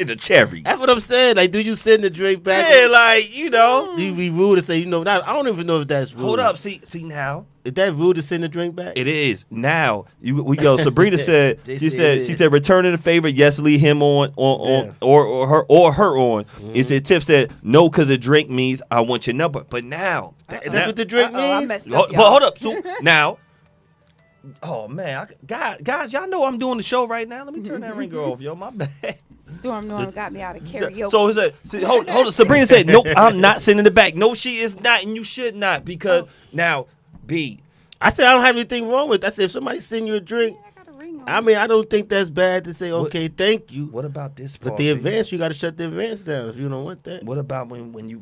in the cherry. That's what I'm saying. Like, do you send the drink back? Yeah, like, you know. Do you be rude to say, I don't even know if that's rude. Hold up. See now. Is that rude to send the drink back? It is. Now, Sabrina said, she It said, returning the favor, yes, leave him on or her on. It said, Tiff said, no, because a drink means I want your number. But now. That's what the drink means? I messed up, But hold up. So, now. Oh, man. Guys, y'all know I'm doing the show right now. Let me turn that ringer off, yo. My bad. Storm Norm got me out of karaoke. So, hold on. Sabrina said, nope, I'm not sending it back. No, she is not, and you should not, because now, B. I said I don't have anything wrong with it. I said if somebody send you a drink, I got a ring on. I mean, I don't think that's bad to say, okay, thank you. What about this part? But the advance, you got to shut the advance down if you don't want that. What about when you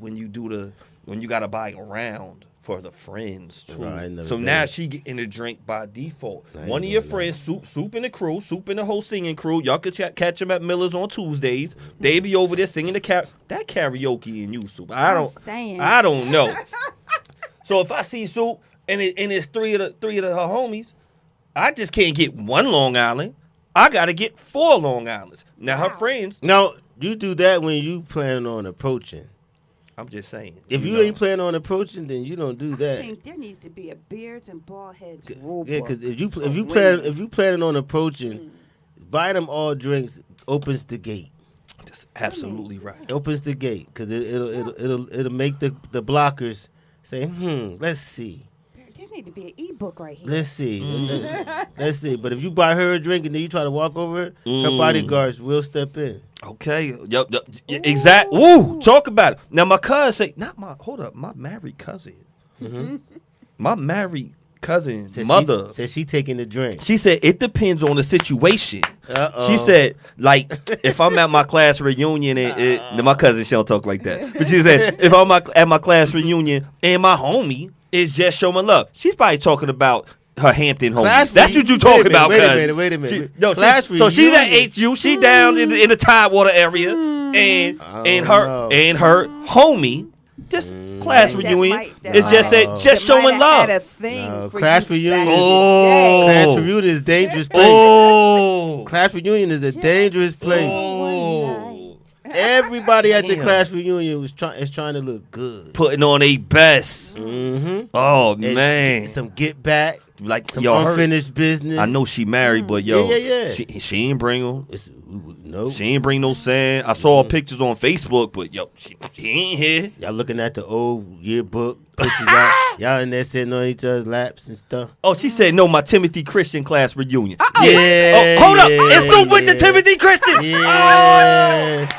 got to buy a round for the friends too? So now she getting a drink by default. One of your friends, Soup and the crew, Soup and the whole singing crew, y'all could catch them at Miller's on Tuesdays. They be over there singing that karaoke in you, Soup. I don't know. So if I see Soup and it's three of her homies, I just can't get one Long Island. I got to get 4 Long Islands. Now her friends. No, you do that when you planning on approaching. I'm just saying. If you ain't planning on approaching, then you don't do that. I think there needs to be a Beards and Baldheads rule book. Yeah, because if you planning on approaching, buy them all drinks opens the gate. That's absolutely right. It opens the gate because it'll make the blockers say, let's see. There need to be an ebook right here. Let's see. Let's see. But if you buy her a drink and then you try to walk over her, her bodyguards will step in. Okay. Yep. Exact. Woo. Talk about it. Now my cousin say, my married cousin. Mm-hmm. My married cousin's mother said she taking the drink. She said it depends on the situation. Uh-oh. She said, like, if I'm at my class reunion and my cousin, she don't talk like that. But she said, if I'm at my class reunion and my homie is just showing love, she's probably talking about her Hampton homies. That's what you talking about, Wait a minute. So she's at HU. She down in the Tidewater area, and her homie. Just class reunion. It's just said just showing love. Class reunion. Class reunion is a dangerous place. Class reunion is a dangerous place. Everybody at the class reunion is trying to look good, putting on their best. Mm-hmm. Oh man, some get back, like some unfinished business. I know she married, but yo, she ain't bring them. No, she ain't bring no sand. I saw pictures on Facebook, but yo, she ain't here. Y'all looking at the old yearbook pictures. Y'all in there sitting on each other's laps and stuff. Oh, she said no. My Timothy Christian class reunion. Yeah. Oh, hold up. It's no with the Timothy Christian. Yeah.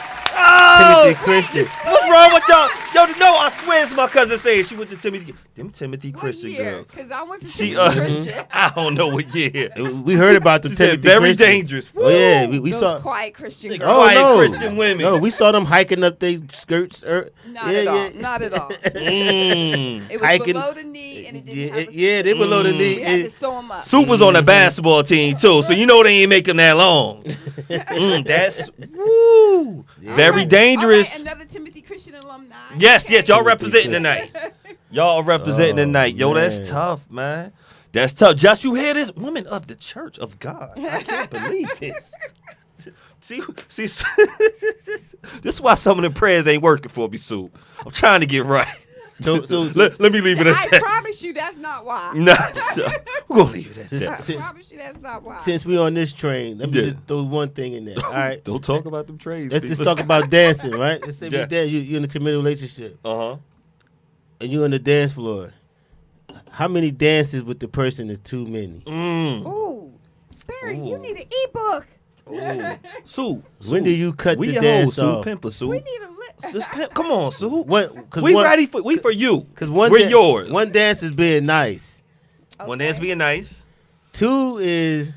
Oh, Timothy Christian. What's wrong with y'all? Yo, no, I swear it's my cousin saying she went to Timothy. Them Timothy Christian girl. Because I went to Timothy Christian. I don't know what year. We heard about the Timothy very Christian. Dangerous. Oh yeah, we Those saw quiet Christian girls. Oh no, Christian women. No, we saw them hiking up their skirts. Not at all. Not at all. It was hiking, below the knee, and it didn't have a they below the knee. We had to sew them up. Soup was on the basketball team too, so you know they ain't making that long. That's very dangerous. All right, another Timothy Christian alumni. Yes, y'all representing tonight. Y'all representing tonight. Yo, that's tough, man. That's tough. Just you hear this? Women of the Church of God. I can't believe this. See, this is why some of the prayers ain't working for me, Soup. I'm trying to get right. So let me leave it at that. I promise you that's not why. Nah, we're going to leave it at that. I promise you that's not why. Since we on this train, let me just throw one thing in there. All right. Don't talk about them trains. Let's talk about dancing, right? Let's say we dance. You in a committed relationship. Uh-huh. And you on the dance floor. How many dances with the person is too many? Ooh. Barry, you need an ebook. Sue, when do you cut the dance off? Pimper, Sue. We need a list. Come on, Sue. We ready for you. Because we're yours. One dance is being nice. Okay. One dance being nice. 2 is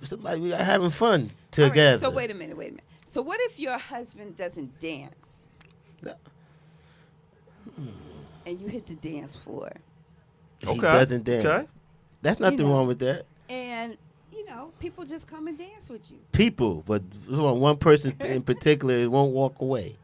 somebody having fun together. Right, so wait a minute. So what if your husband doesn't dance? And you hit the dance floor. He doesn't dance. Okay. That's nothing wrong with that. And people just come and dance with you. People, but one person in particular won't walk away.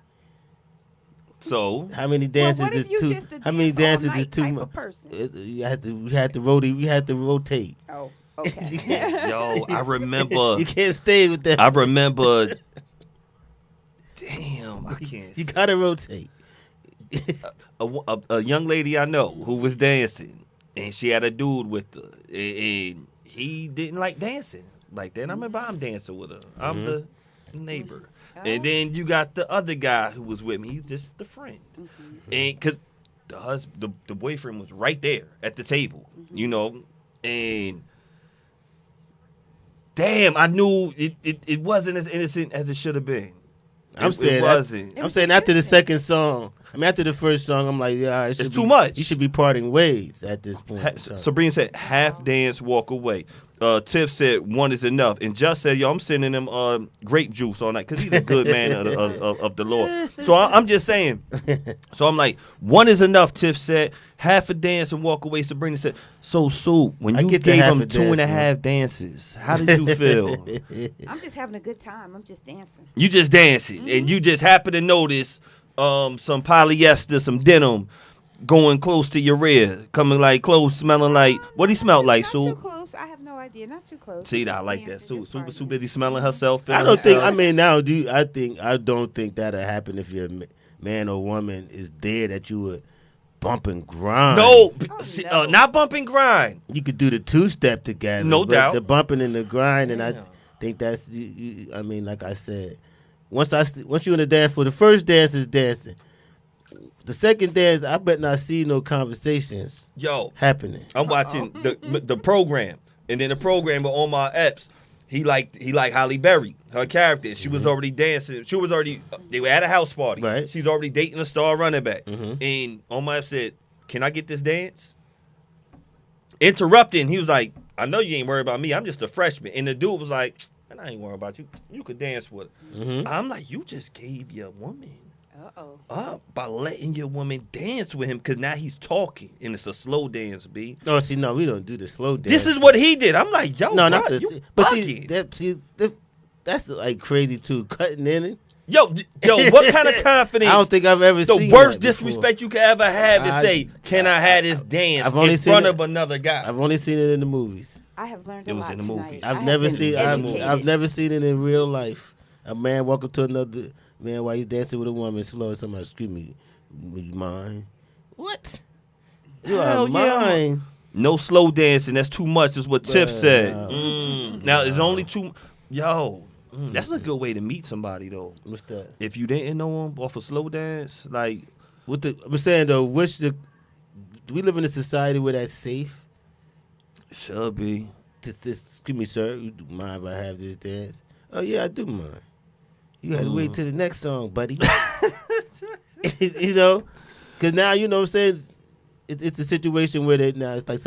So how many dances is too? How many dances is too much? You had to rotate. Oh, okay. Yo, I remember. You can't stay with that. I remember damn, I can't. You gotta rotate. A young lady I know who was dancing, and she had a dude with her, and he didn't like dancing like that. And I remember I'm dancing with her. I'm the neighbor. And then you got the other guy who was with me. He's just the friend. And because the boyfriend was right there at the table, you know, and damn, I knew it wasn't as innocent as it should have been. I'm saying after the second song, after the first song, I'm like, yeah, it's too much. You should be parting ways at this point. Sabrina said, half dance, walk away. Tiff said, one is enough. And Just said, yo, I'm sending him grape juice all night because he's a good man of the Lord. So I'm just saying. So I'm like, one is enough, Tiff said. Half a dance and walk away. Sabrina said, so, Sue, when you gave him 2.5 dances, how did you feel? I'm just having a good time. I'm just dancing. You just dancing. And you just happen to notice some polyester, some denim going close to your rear, coming like close, smelling like, what he smelled like, Sue? Not too close. I have no idea. Not too close. See, I like that. Sue busy smelling herself. I don't think, I don't think that'll happen if your man or woman is there that you would bump and grind. No, not bump and grind. You could do the two-step together. No doubt. The bumping and the grind, and I think that's, like I said, once you in the dance for the first dance is dancing. The second dance, I bet not see no conversations happening. I'm watching the program, and then the program with all my eps, he liked Halle Berry, her character. She was already dancing. They were at a house party. Right. She's already dating a star running back. And Omar said, can I get this dance? Interrupting, he was like, I know you ain't worried about me. I'm just a freshman. And the dude was like, man, I ain't worried about you. You could dance with her. I'm like, you just gave your woman up by letting your woman dance with him because now he's talking and it's a slow dance, B. No, see, no, we don't do the slow dance. This is what he did. I'm like, yo, no, bro, not you but bugging. That's like crazy too. Cutting in it. Yo, what kind of confidence? I don't think I've ever seen the worst that before. disrespect you could ever have is say, can I have this dance in front of another guy? I've only seen it in the movies. I have learned a lot tonight. Movies. I've never seen it in real life. A man walk up to another man while he's dancing with a woman slow and somebody, excuse me, would you mind? What? You are mine. No slow dancing. That's too much is what Tiff said. Now, it's only two. That's a good way to meet somebody, though. What's that? If you didn't know him off a slow dance, like. I'm saying, though, do we live in a society where that's safe? It should be. Excuse me, sir, you do mind if I have this dance? Oh, yeah, I do mind. You had to wait till the next song, buddy. You know? Because now, you know what I'm saying? It's a situation where now it's like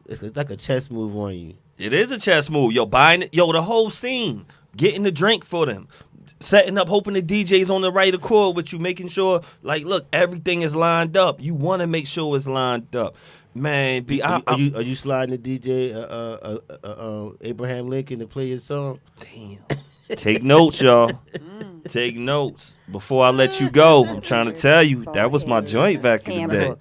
it's like a chess move on you. It is a chess move. The whole scene. Getting the drink for them. Setting up, hoping the DJ's on the right accord with you, making sure, like, look, everything is lined up. You want to make sure it's lined up. Man, are you sliding the DJ Abraham Lincoln to play your song? Damn. Take notes, y'all. Take notes. Before I let you go, I'm trying to tell you, that was my joint back in the day.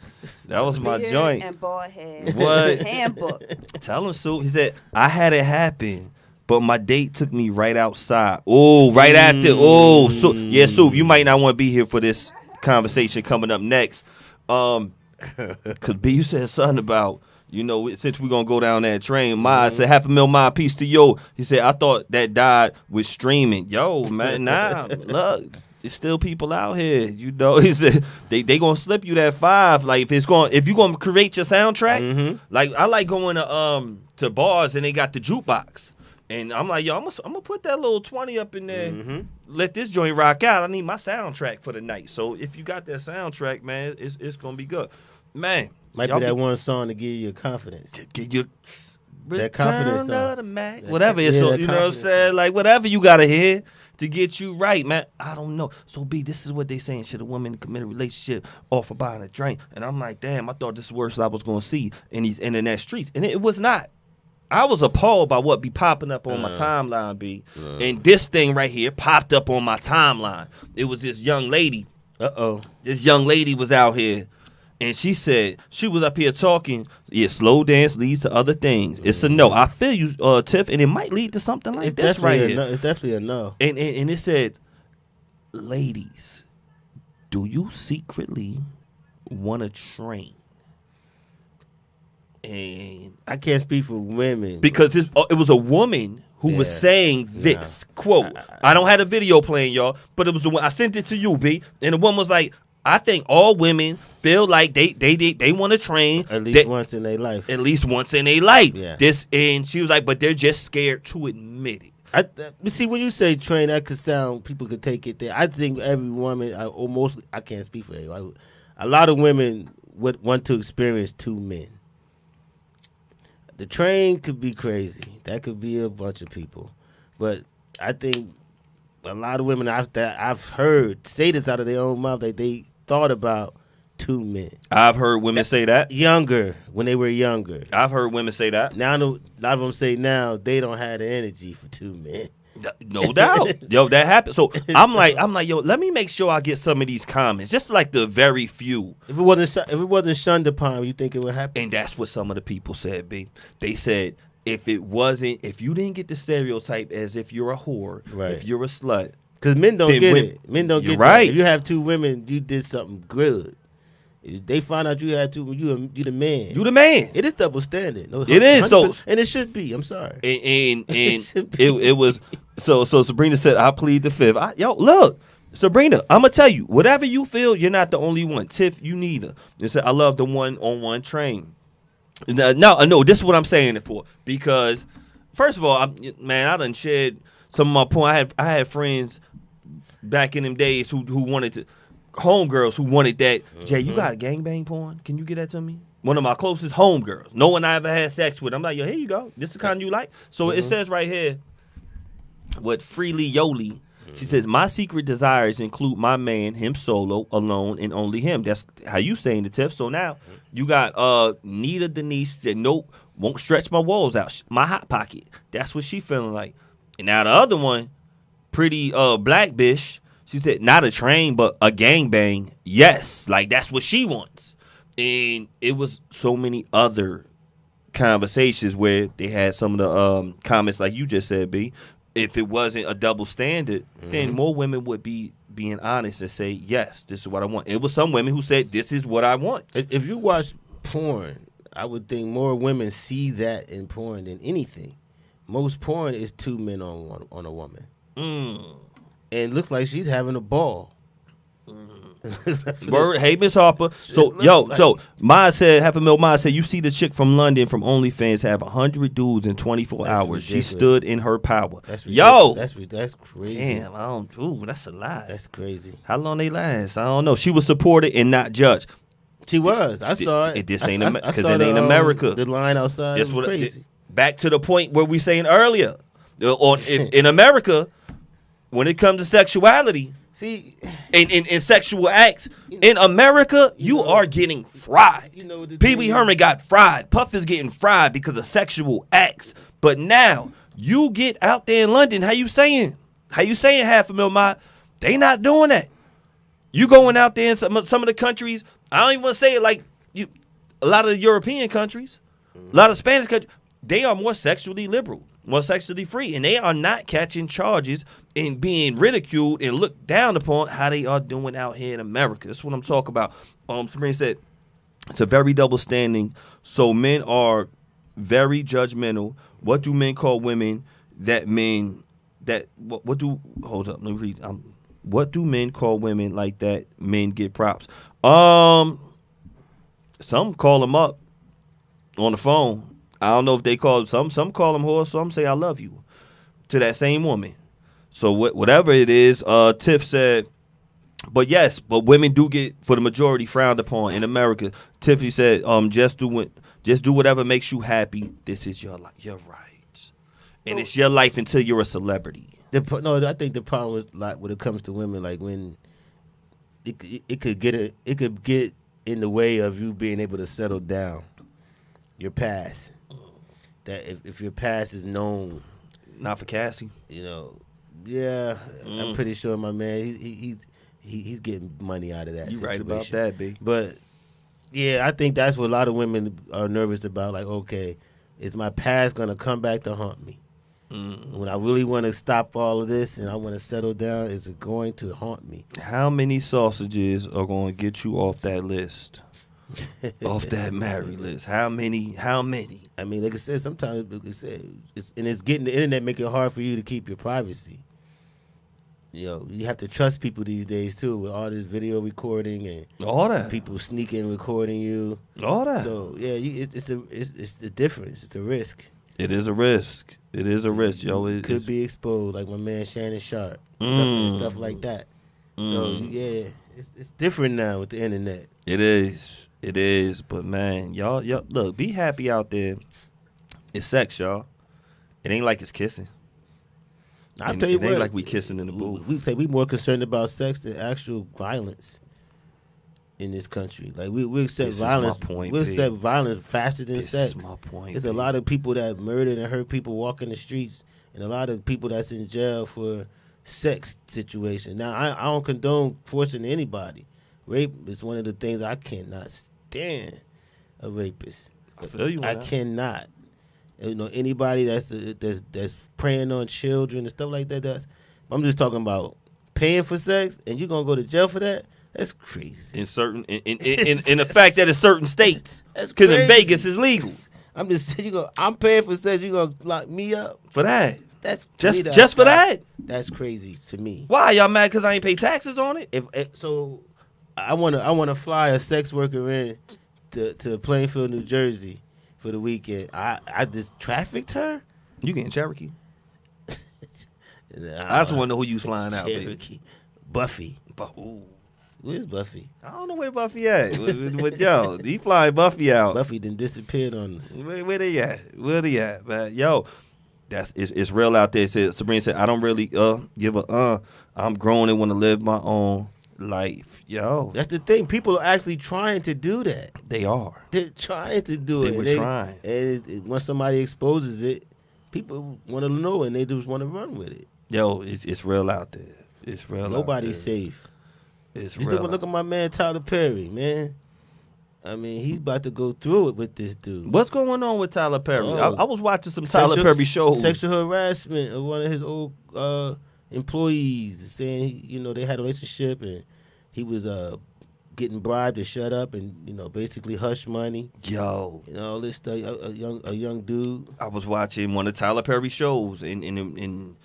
That was my joint. And Baldheads. What? Handbook. Tell him, Sue. He said, I had it happen, but my date took me right outside. Oh, right after. Oh, so yeah, Sue, you might not want to be here for this conversation coming up next. Because B, you said something about, since we're going to go down that train, I said, $500,000 piece to yo. He said, I thought that died with streaming. Yo, man, nah, look, there's still people out here, He said, they going to slip you that 5. Like, if you're going to create your soundtrack, like, I like going to bars and they got the jukebox. And I'm like, yo, I'm going to put that little 20 up in there. Let this joint rock out. I need my soundtrack for the night. So if you got that soundtrack, man, it's going to be good. Man. Might be that one song to give you confidence. To give you that confidence song. The Mac. Whatever it's so, you know what I'm saying? Like, whatever you got to hear to get you right, man. I don't know. So, B, this is what they saying. Should a woman commit a relationship off of buying a drink? And I'm like, damn, I thought this was the worst I was going to see in these internet streets. And it was not. I was appalled by what be popping up on my timeline, B. And this thing right here popped up on my timeline. It was this young lady. This young lady was out here. And she said, she was up here talking, slow dance leads to other things. It's a no. I feel you, Tiff, and it might lead to something like this right here. It's definitely a no. And it said, ladies, do you secretly want to train? And I can't speak for women because it was a woman who was saying this quote. I don't have a video playing, y'all, but it was the one I sent it to you, B. And the woman was like, I think all women feel like they want to train at least once in their life. At least once in their life. Yeah. And she was like, but they're just scared to admit it. But see, when you say train, that could sound, people could take it there. I think every woman, or mostly, I can't speak for everyone. A lot of women would want to experience two men. The train could be crazy. That could be a bunch of people. But I think a lot of women I've heard say this out of their own mouth, that they thought about two men. I've heard women say that. Younger, when they were younger. I've heard women say that. Now, a lot of them say now they don't have the energy for two men. No doubt. Yo, that happened. So I'm like, yo, let me make sure I get some of these comments. Just like the very few. If it wasn't shunned upon, you think it would happen? And that's what some of the people said, B. They said if you didn't get the stereotype as if you're a whore, right, if you're a slut. Because men don't get it. Men don't get right. That. If you have two women, you did something good. If they find out you had two, you the man. You the man. It is double standard. No, it is. So, and it should be. I'm sorry. And it was. So Sabrina said, I plead the fifth. Yo, look, Sabrina, I'm going to tell you, whatever you feel, you're not the only one. Tiff, you neither. They said, I love the one-on-one train. No, this is what I'm saying it for. Because, first of all, I done shared some of my point. I had friends back in them days who wanted to, homegirls who wanted that. Jay, you got a gangbang porn? Can you get that to me? One of my closest homegirls. No one I ever had sex with. I'm like, yo, here you go. This is the kind you like. So it says right here, with Freely Yoli, she says, my secret desires include my man, him solo, alone, and only him. That's how you saying the Tiff. So now you got Nita Denise said, nope, won't stretch my walls out. My hot pocket. That's what she feeling like. And now the other one, pretty black bitch, she said, not a train, but a gangbang. Yes, like that's what she wants. And it was so many other conversations where they had some of the comments like you just said, B. If it wasn't a double standard, then more women would be being honest and say, yes, this is what I want. It was some women who said, this is what I want. If you watch porn, I would think more women see that in porn than anything. Most porn is two men on a woman. And it looks like she's having a ball. Word, hey, Miss Harper. So, Ma said, Half a Mil Ma said, you see the chick from London from OnlyFans have 100 dudes in 24 hours. Ridiculous. She stood in her power. That's crazy. Damn, that's a lie. That's crazy. How long they last? I don't know. She was supported and not judged. She was. I saw it. This ain't because it ain't America. The line outside was crazy. Back to the point where we saying earlier, in America, when it comes to sexuality, see, in sexual acts, in America, you are getting fried. Pee Wee Herman got fried. Puff is getting fried because of sexual acts. But now, you get out there in London, how you saying, Half a Mil Ma? They not doing that. You going out there in some of the countries, I don't even want to say it like you. A lot of the European countries, a lot of Spanish countries, they are more sexually liberal, more sexually free, and they are not catching charges and being ridiculed and looked down upon how they are doing out here in America. That's what I'm talking about. Sabrina said it's a very double standing. So men are very judgmental. What do men call women that men that what do hold up? Let me read. What do men call women like that? Men get props. Some call them up on the phone. I don't know if they call some call them whores. Some say I love you to that same woman. So whatever it is, Tiff said. But yes, but women do get for the majority frowned upon in America. Tiffany said, just do whatever makes you happy. This is your life. You're right, and it's your life until you're a celebrity. I think the problem is like when it comes to women, like when it could get in the way of you being able to settle down your past. That if your past is known, not for Cassie, yeah, I'm pretty sure my man he's getting money out of that. You right situation. about that, B. But yeah, I think that's what a lot of women are nervous about. Like, okay, is my past gonna come back to haunt me? When I really want to stop all of this and I want to settle down, is it going to haunt me? How many sausages are going to get you off that list? Off that married list? How many? I mean, like I said, sometimes like I said, it's getting the internet making it hard for you to keep your privacy. You know, you have to trust people these days too, with all this video recording and All that. people sneaking recording you. All that. So yeah, it's the difference. It's a risk. It is a risk. It is a risk, yo. It Could be exposed, like my man Shannon Sharp, stuff like that. So yeah, it's different now with the internet. It is. It is. But man, y'all, look, be happy out there. It's sex, y'all. It ain't like it's kissing. I'll tell you it ain't what, like we kissing in the booth. We say we more concerned about sex than actual violence in this country. Like we accept This is my violence. point, We P. accept violence faster than This sex. is my point. There's P. a lot of people that murdered and hurt people walking the streets, and a lot of people that's in jail for sex situations. Now I don't condone forcing anybody. Rape is one of the things I cannot stand. A rapist. I feel you on I that. cannot. You know, anybody that's preying on children and stuff like that. I'm just talking about paying for sex and you're gonna go to jail for that. That's crazy. In certain, in the fact that in certain states, That's because in crazy. Vegas is legal I'm just saying, I'm paying for sex. You gonna lock me up? for that. That's Just for that. That's crazy to me. Why y'all mad? Because I ain't pay taxes on it. If so, I wanna fly a sex worker in to Plainfield, New Jersey for the weekend. I just trafficked her. You getting Cherokee? Nah, I just want to know who you flying out, baby. Cherokee. Buffy. Ooh. Where's Buffy? I don't know where Buffy at. But yo, he flying Buffy out. Buffy then disappeared on us. Where they at? Where they at, man? Yo, it's real out there. Sabrina said, I don't really give a I'm grown and want to live my own life. Yo, That's the thing. People are actually trying to do that. they are. They're trying to do They it. were trying. And once somebody exposes it, people want to know and they just want to run with it. Yo, it's real out there. It's real. Nobody's out there. safe. It's Just real. look at my man Tyler Perry, man. I mean, he's about to go through it with this dude. What's going on with Tyler Perry? Oh. I was watching some Tyler Perry shows. Sexual harassment of one of his old employees, saying they had a relationship and he was getting bribed to shut up and basically hush money. Yo, All this stuff. A young dude. I was watching one of Tyler Perry shows, and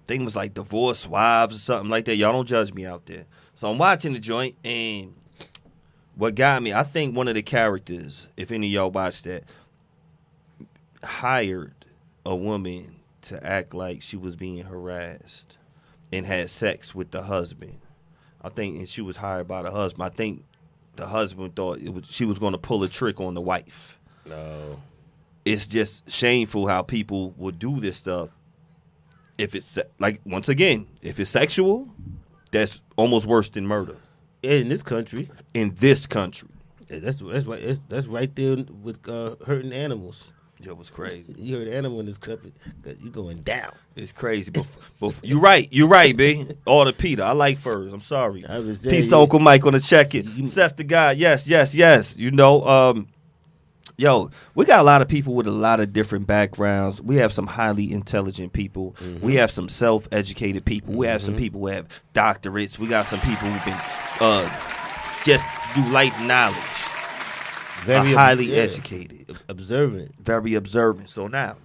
thing was like Divorce Wives or something like that. Y'all don't judge me out there. So I'm watching the joint, and what got me, I think one of the characters, if any of y'all watched that, hired a woman to act like she was being harassed and had sex with the husband. I think, and she was hired by the husband. I think the husband thought she was going to pull a trick on the wife. No. It's just shameful how people would do this stuff. If it's like, once again, if it's sexual, that's almost worse than murder In this country. in this country. Yeah, that's right. That's right there with hurting animals. Yo, it's crazy. You heard animal in this country, you going down. It's crazy. But you're right, B. All the Peter. I like furs. I'm sorry. I was saying, Peace to Uncle Mike on the check-in. Seth the guy. Yes. Yo, we got a lot of people with a lot of different backgrounds. We have some highly intelligent people. Mm-hmm. We have some self-educated people. We have some people who have doctorates. We got some people who've been just do life knowledge. very highly educated. observant. Very observant. So now,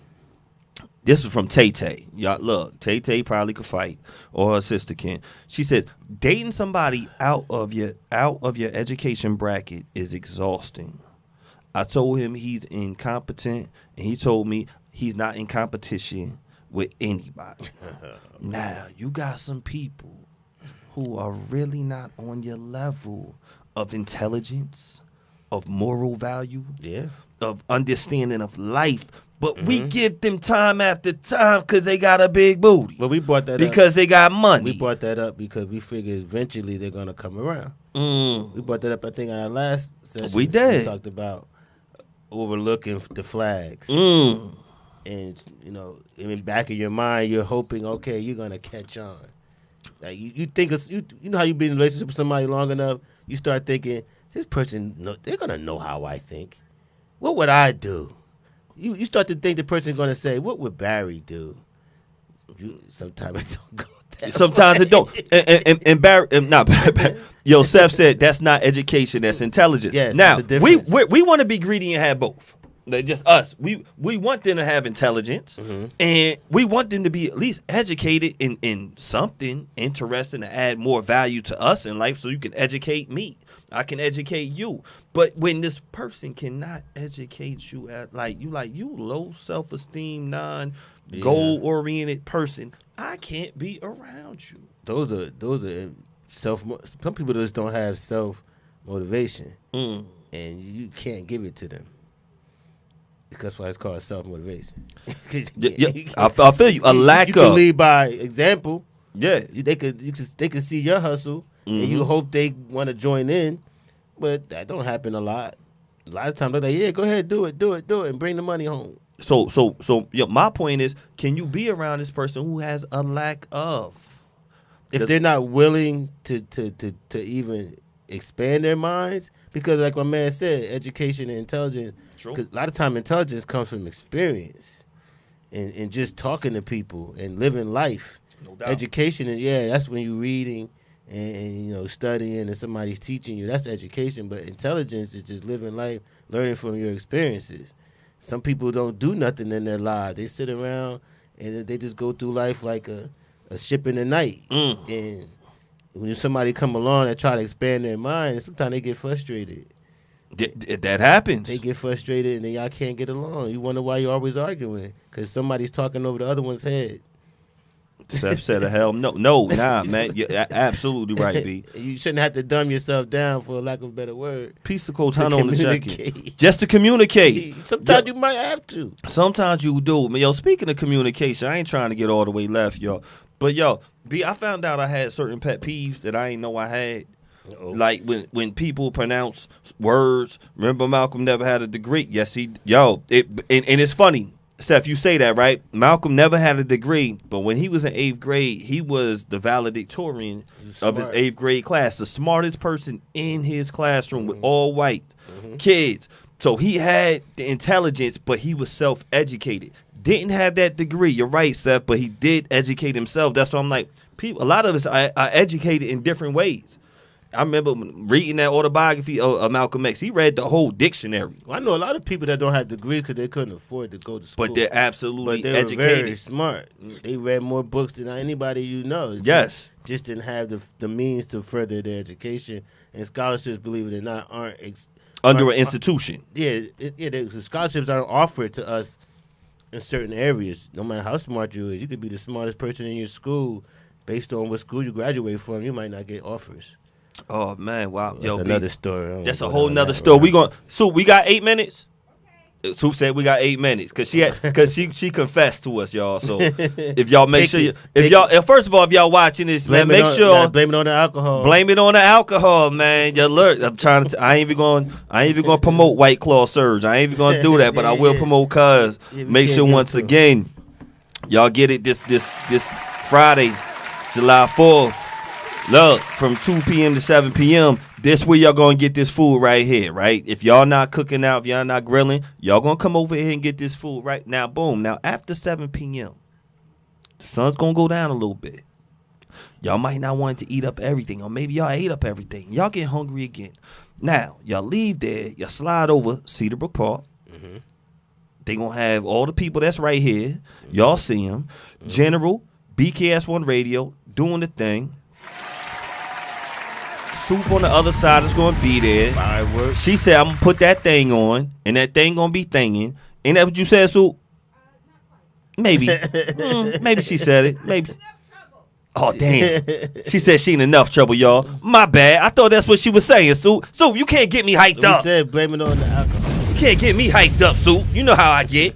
this is from Tay Tay. Y'all, look, Tay Tay probably could fight, or her sister can. She said, dating somebody out of your education bracket is exhausting. I told him he's incompetent, and he told me he's not in competition with anybody. Now, you got some people who are really not on your level of intelligence, of moral value, Yeah. of understanding of life, but we give them time after time because they got a big booty. Well, we brought that up. Because they got money. We brought that up because we figured eventually they're gonna come around. Mm. We brought that up, I think, on our last session. We did. We talked about overlooking the flags, Mm. and in the back of your mind, you're hoping, okay, you're gonna catch on. Like you think you know how you've been in a relationship with somebody long enough, you start thinking, this person, they're gonna know how I think. What would I do? You start to think the person's gonna say, what would Barry do? Sometimes it don't go that Sometimes way. it don't. Yo, Seth said that's not education, that's intelligence. Yes, now it's the we difference. we want to be greedy and have both. Like just us. We want them to have intelligence, and we want them to be at least educated in something interesting to add more value to us in life. So you can educate me, I can educate you. But when this person cannot educate you at you low self-esteem, non-goal oriented person, I can't be around you. Those are self. Some people just don't have self motivation, and you can't give it to them. That's why it's called self motivation. I feel you. A lack you can of lead by example. yeah. They could see your hustle, and you hope they want to join in, but that don't happen a lot. A lot of times they're like, yeah, go ahead, do it, and bring the money home. So my point is, can you be around this person who has a lack of? If they're not willing to even expand their minds, because like my man said, education and intelligence. True. 'Cause a lot of time intelligence comes from experience, and just talking to people and living life. No doubt. Education, and that's when you're reading and studying and somebody's teaching you. That's education. But intelligence is just living life, learning from your experiences. Some people don't do nothing in their lives. They sit around and they just go through life like a ship in the night. And when somebody come along and try to expand their mind, sometimes they get frustrated. That happens. They get frustrated and then y'all can't get along. You wonder why you're always arguing, because somebody's talking over the other one's head. Seth said, "Hell no, man. You're absolutely right, B. You shouldn't have to dumb yourself down, for lack of a better word. Peace to Coach To Hunter on the check-in. communicate. Just to communicate. Sometimes you might have to. Sometimes you do. Yo, speaking of communication, I ain't trying to get all the way left, yo. But yo, B, I found out I had certain pet peeves that I ain't know I had. Uh-oh. Like when people pronounce words. Remember Malcolm never had a degree. Yes, and it's funny. Seth, you say that, right? Malcolm never had a degree, but when he was in 8th grade, he was the valedictorian of his 8th grade class, the smartest person in his classroom with all white kids. So he had the intelligence, but he was self-educated. Didn't have that degree. You're right, Seth, but he did educate himself. That's why I'm like, people. A lot of us are educated in different ways. I remember reading that autobiography of Malcolm X. He read the whole dictionary. Well, I know a lot of people that don't have degrees because they couldn't afford to go to school. But they're absolutely But they were educated. very smart. They read more books than anybody you know. Yes. Just didn't have the means to further their education. And scholarships, believe it or not, aren't Under an institution. The scholarships aren't offered to us in certain areas. No matter how smart you is, you could be the smartest person in your school. Based on what school you graduate from, you might not get offers. Oh man, wow. That's Yo, another B, story. that's a whole nother story. We got 8 minutes. Soup said we got 8 minutes because she confessed to us, y'all. So if y'all make sure first of all, if y'all watching this, man, make sure blame it on the alcohol. Blame it on the alcohol, man. You look, I'm trying to. I ain't even going to promote White Claw Surge. I ain't even going to do that, but I will promote Cuz. Make sure once again, y'all get it this Friday, July 4th. Look, from 2 p.m. to 7 p.m., this where y'all going to get this food right here, right? If y'all not cooking out, if y'all not grilling, y'all going to come over here and get this food right now. Boom. Now, after 7 p.m., the sun's going to go down a little bit. Y'all might not want to eat up everything, or maybe y'all ate up everything. Y'all get hungry again. Now, y'all leave there. Y'all slide over Cedarbrook Park. Mm-hmm. They going to have all the people that's right here. Y'all see them. Mm-hmm. General, BKS1 Radio, doing the thing. Soup on the other side is going to be there. Fireworks. She said, I'm going to put that thing on, and that thing going to be thinging. Ain't that what you said, Soup? Maybe. Maybe she said it. Maybe. Oh, damn. She said she in enough trouble, y'all. My bad. I thought that's what she was saying, Soup. Soup, you can't get me hyped up. We said blame it on the alcohol. You can't get me hyped up, Soup. You know how I get.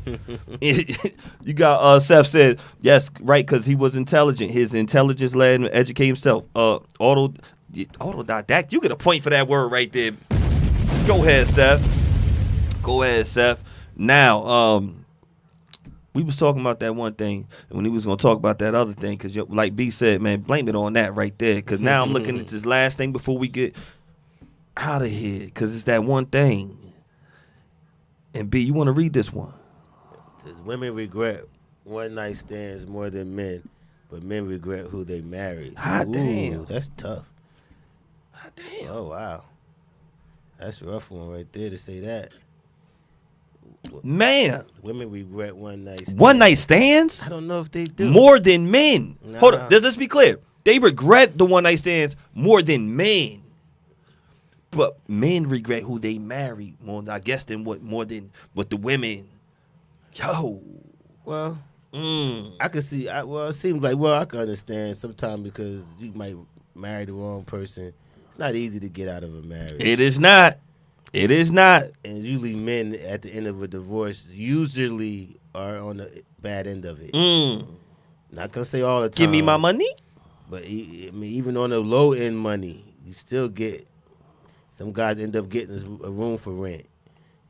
You got, Seth said, yes, right, because he was intelligent. His intelligence led him to educate himself. Autodidact. You get a point for that word right there. Go ahead, Seth. Now, we was talking about that one thing, and when he was going to talk about that other thing, because like B said, man, blame it on that right there, because now I'm looking at this last thing before we get out of here, because it's that one thing. And B, you want to read this one? It says, women regret one-night stands more than men. but men regret who they married. Hot damn. That's tough. God damn. Oh wow, that's a rough one right there to say that. Man, Women regret one night stands. one night stands I don't know if they do. more than men. Nah. Hold on, let's be clear. They regret the one night stands more than men. But men regret who they married more, I guess, than more than what the women. Yo. Well, I could see. It seems like I can understand sometimes because you might marry the wrong person. It's not easy to get out of a marriage. It is not. It is not. And usually men at the end of a divorce usually are on the bad end of it. Not gonna say all the time. Give me my money. But even on the low end money, you still get. Some guys end up getting a room for rent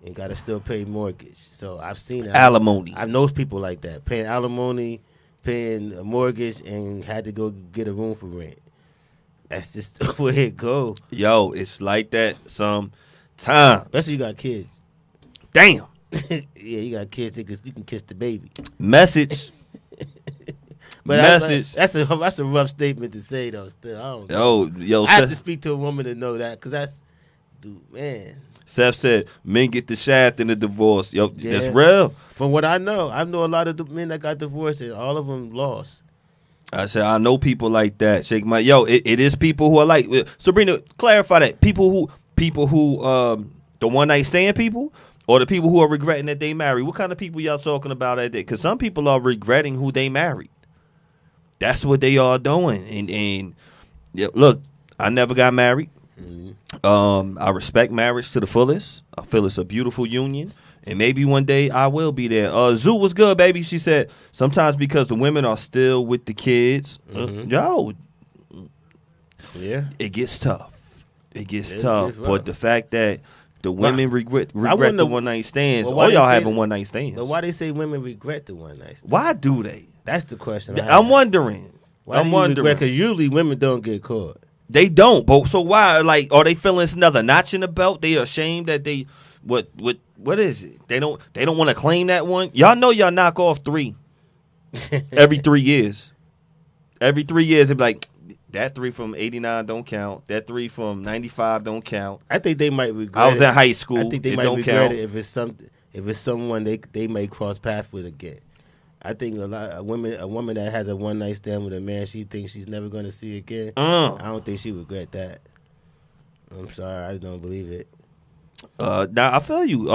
and got to still pay mortgage. So I've seen that. Alimony. I know people like that, paying alimony, paying a mortgage, and had to go get a room for rent. That's just the way it goes. Yo, it's like that sometimes. Especially you got kids. Damn. Yeah, you got kids. You can kiss the baby. Message. But Message. That's a rough statement to say though. Still, I don't know. Yo, I have to speak to a woman to know that because man. Seth said men get the shaft in the divorce. Yo, Yeah. that's real. From what I know a lot of the men that got divorced and all of them lost. I said I know people like that. Shake my it is people who are like Sabrina. Clarify that people who the one night stand people or the people who are regretting that they married. What kind of people y'all talking about at that? Because some people are regretting who they married. That's what they are doing. And yeah, look, I never got married. I respect marriage to the fullest. I feel it's a beautiful union. And maybe one day I will be there. Zoo was good, baby. She said, sometimes because the women are still with the kids. Yo. Yeah. It gets tough. It gets It tough. gets rough. But the fact that the women regret wouldn't the have- one night stands. Well, why All they y'all say having that- one night stands. But why they say women regret the one night stand? Why do they? That's the question. I'm wondering. I'm wondering because usually women don't get caught. They don't, but so why? Like, are they feeling it's another notch in the belt? They ashamed that they what is it? They don't want to claim that one. Y'all know y'all knock off 3 every 3 years. Every 3 years, it be like that 3 from '89 don't count. That 3 from '95 don't count. I think they might regret. I was it. in high school. I think they It might don't regret count. it if it's someone they may cross paths with again. I think a woman that has a one night stand with a man she thinks she's never going to see again. I don't think she regret that. I'm sorry, I don't believe it. Now I feel you.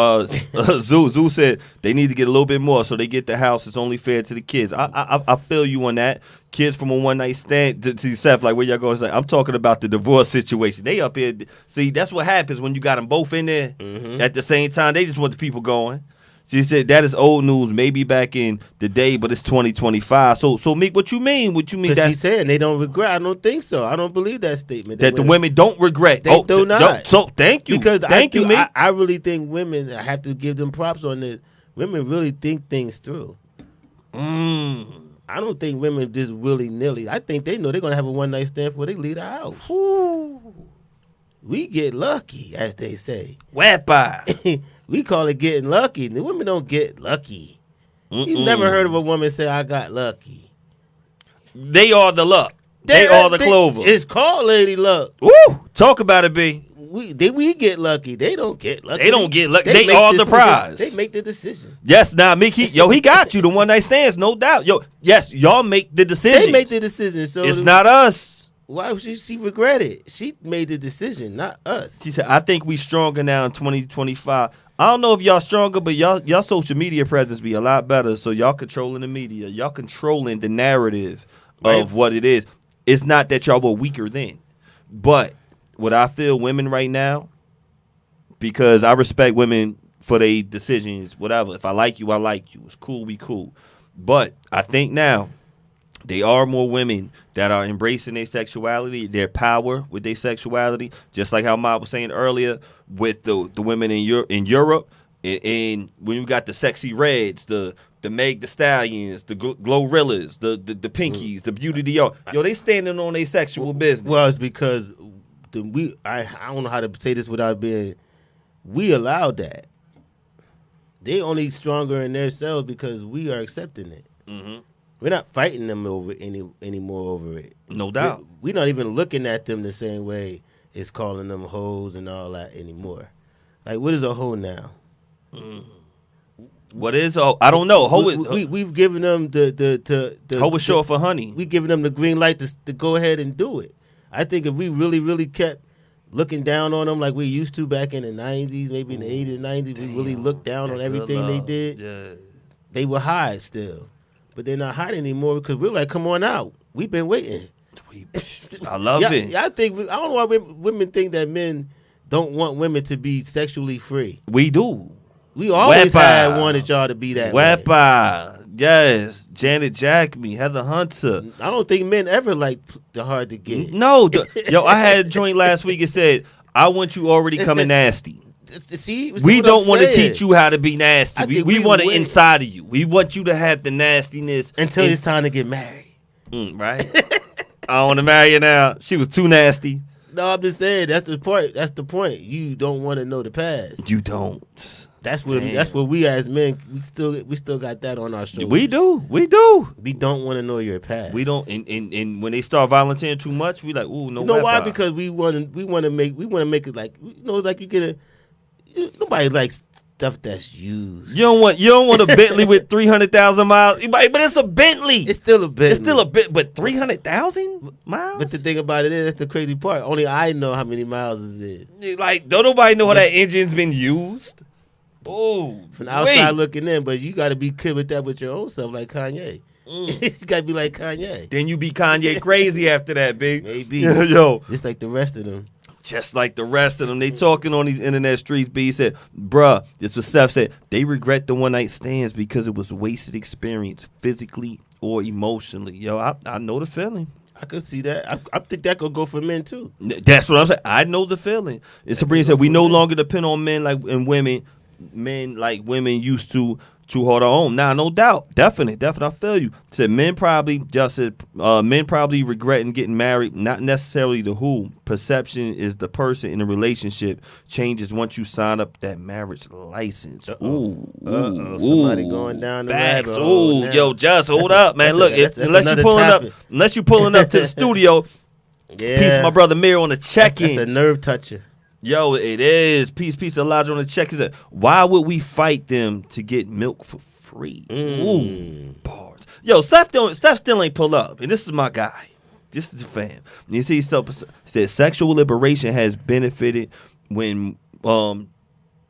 Zoo said they need to get a little bit more so they get the house. It's only fair to the kids. I feel you on that. Kids from a one night stand to Seth, like where y'all going? I'm talking about the divorce situation. They up here. See, that's what happens when you got them both in there at the same time. They just want the people going. She said that is old news, maybe back in the day, but it's 2025. So Meek, what you mean? What you mean Because that she said they don't regret. I don't think so. I don't believe that statement. that the women don't regret? They do not. So thank you. Because thank you, Meek. I really think women. I have to give them props on this. Women really think things through. I don't think women just willy nilly. I think they know they're gonna have a one night stand before they leave the house. We get lucky, as they say. Wepa. We call it getting lucky. The women don't get lucky. You never heard of a woman say, I got lucky. They are the luck. They are the clover. It's called Lady Luck. Woo! Talk about it, B. We get lucky. They don't get lucky. They don't get lucky. They make are the decisions. prize. They make the decision. Yes, now Meek, he got you. The one night stands, no doubt. Yo, yes, y'all make the decision. They make the decision. So it's not us. Why would she regret it? She made the decision, not us. She said, I think we stronger now in 2025. I don't know if y'all stronger, but y'all social media presence be a lot better. So y'all controlling the media. Y'all controlling the narrative of what it is. It's not that y'all were weaker then. But what I feel women right now, because I respect women for their decisions, whatever. If I like you, I like you. It's cool, we cool. But I think now they are more women that are embracing their sexuality, their power with their sexuality, just like how Mob was saying earlier with the women in Europe. And when you got the sexy reds, the Meg the Stallions, the Glorrillas, the Pinkies, the Beauty Dior, they standing on their sexual business. Well, it's because I don't know how to say this without being, we allowed that. They only stronger in themselves because we are accepting it. We're not fighting them over anymore over it. No doubt. We're not even looking at them the same way as calling them hoes and all that anymore. Like, what is a hoe now? What is? Oh, I don't know. We've given them the hoe was short for honey. We giving them the green light to go ahead and do it. I think if we really kept looking down on them like we used to back in the 90s, maybe in the 80s and 90s, we really looked down on everything they did. Yeah. They would hide still. But they're not hiding anymore because we're like, come on out. We've been waiting. I love it. I don't know why women think that men don't want women to be sexually free. We do. We always had wanted y'all to be that way. Yes. Janet Jackman, Heather Hunter. I don't think men ever like the hard to get. No. Yo, I had a joint last week. It said, I want you already coming nasty. See we don't want to teach you how to be nasty. We want it wait. inside of you. We want you to have the nastiness. Until it's time to get married. Right? I don't want to marry you now. She was too nasty. No, I'm just saying, that's the point. That's the point. You don't want to know the past. You don't. That's what we as men, we still got that on our shoulders. We do. We don't want to know your past. We don't. And when they start volunteering too much, we like, ooh, no. You know why? Because we want to make it like, like you get nobody likes stuff that's used. You don't want a Bentley with 300,000 miles, but it's a Bentley. It's still a Bentley. It's still a bit, but 300,000 miles. But the thing about it is, that's the crazy part. Only I know how many miles it is. Like, don't nobody know how that engine's been used. Oh, from the outside looking in, but you got to be good with that with your own self, like Kanye. You got to be like Kanye. Then you be Kanye crazy after that, big. Maybe. Yo, just like the rest of them. Just like the rest of them. They talking on these internet streets. B said, bruh, this was Seth said, they regret the one night stands because it was wasted experience, physically or emotionally. Yo, I know the feeling. I could see that. I think that could go for men too. That's what I'm saying. I know the feeling. And Sabrina said, we no longer depend on men and women used to hold our own. Nah, no doubt. Definitely. I feel you. Said men probably regretting getting married, not necessarily the who. Perception is the person in a relationship changes once you sign up that marriage license. Ooh. Somebody going down the facts. rabbit hole. Ooh, yo, just hold up, man. Look, unless you pulling up to the studio, peace to my brother Mir on the check-in. That's a nerve toucher. Yo, it is. Peace to Elijah on the check. Why would we fight them to get milk for free? Ooh, bars. Yo, Steph still ain't pull up, and this is my guy. This is a fan. You see, he said sexual liberation has benefited when more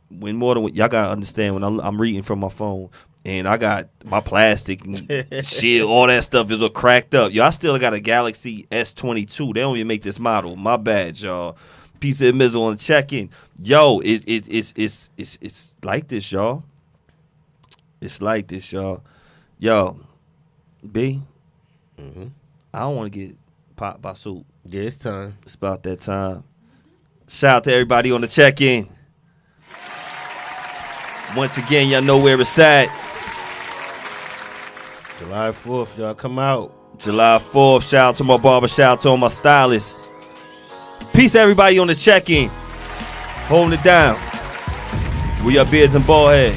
than y'all gotta understand when I'm reading from my phone. And I got my plastic and shit, all that stuff is all cracked up. Yo, I still got a Galaxy S22. They don't even make this model. My bad, y'all. Piece of mizzle on the check-in. Yo, it's like this, y'all. It's like this, y'all. Yo, B, I don't want to get popped by soup. Yeah, it's time. It's about that time. Shout out to everybody on the check-in. Once again, y'all know where it's at. July 4th, y'all come out. July 4th. Shout out to my barber. Shout out to all my stylists. Peace to everybody on the check-in. Holding it down. We are Beards and Baldheads.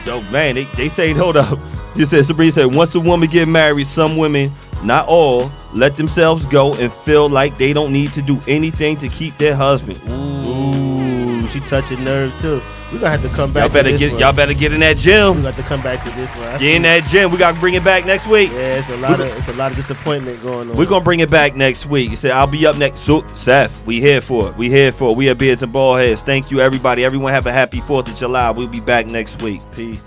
Yo, man, they say, hold up. Sabrina said, once a woman get married, some women, not all, let themselves go and feel like they don't need to do anything to keep their husband. Ooh, she touching nerves too. We gonna have to come back. Y'all better get in that gym. We got to come back to this one. Get in that gym. We got to bring it back next week. Yeah, it's a lot of disappointment going on. We're gonna bring it back next week. You said I'll be up next. So, Seth, we here for it. We are Beards and Baldheads. Thank you, everybody. Everyone have a happy 4th of July. We'll be back next week. Peace.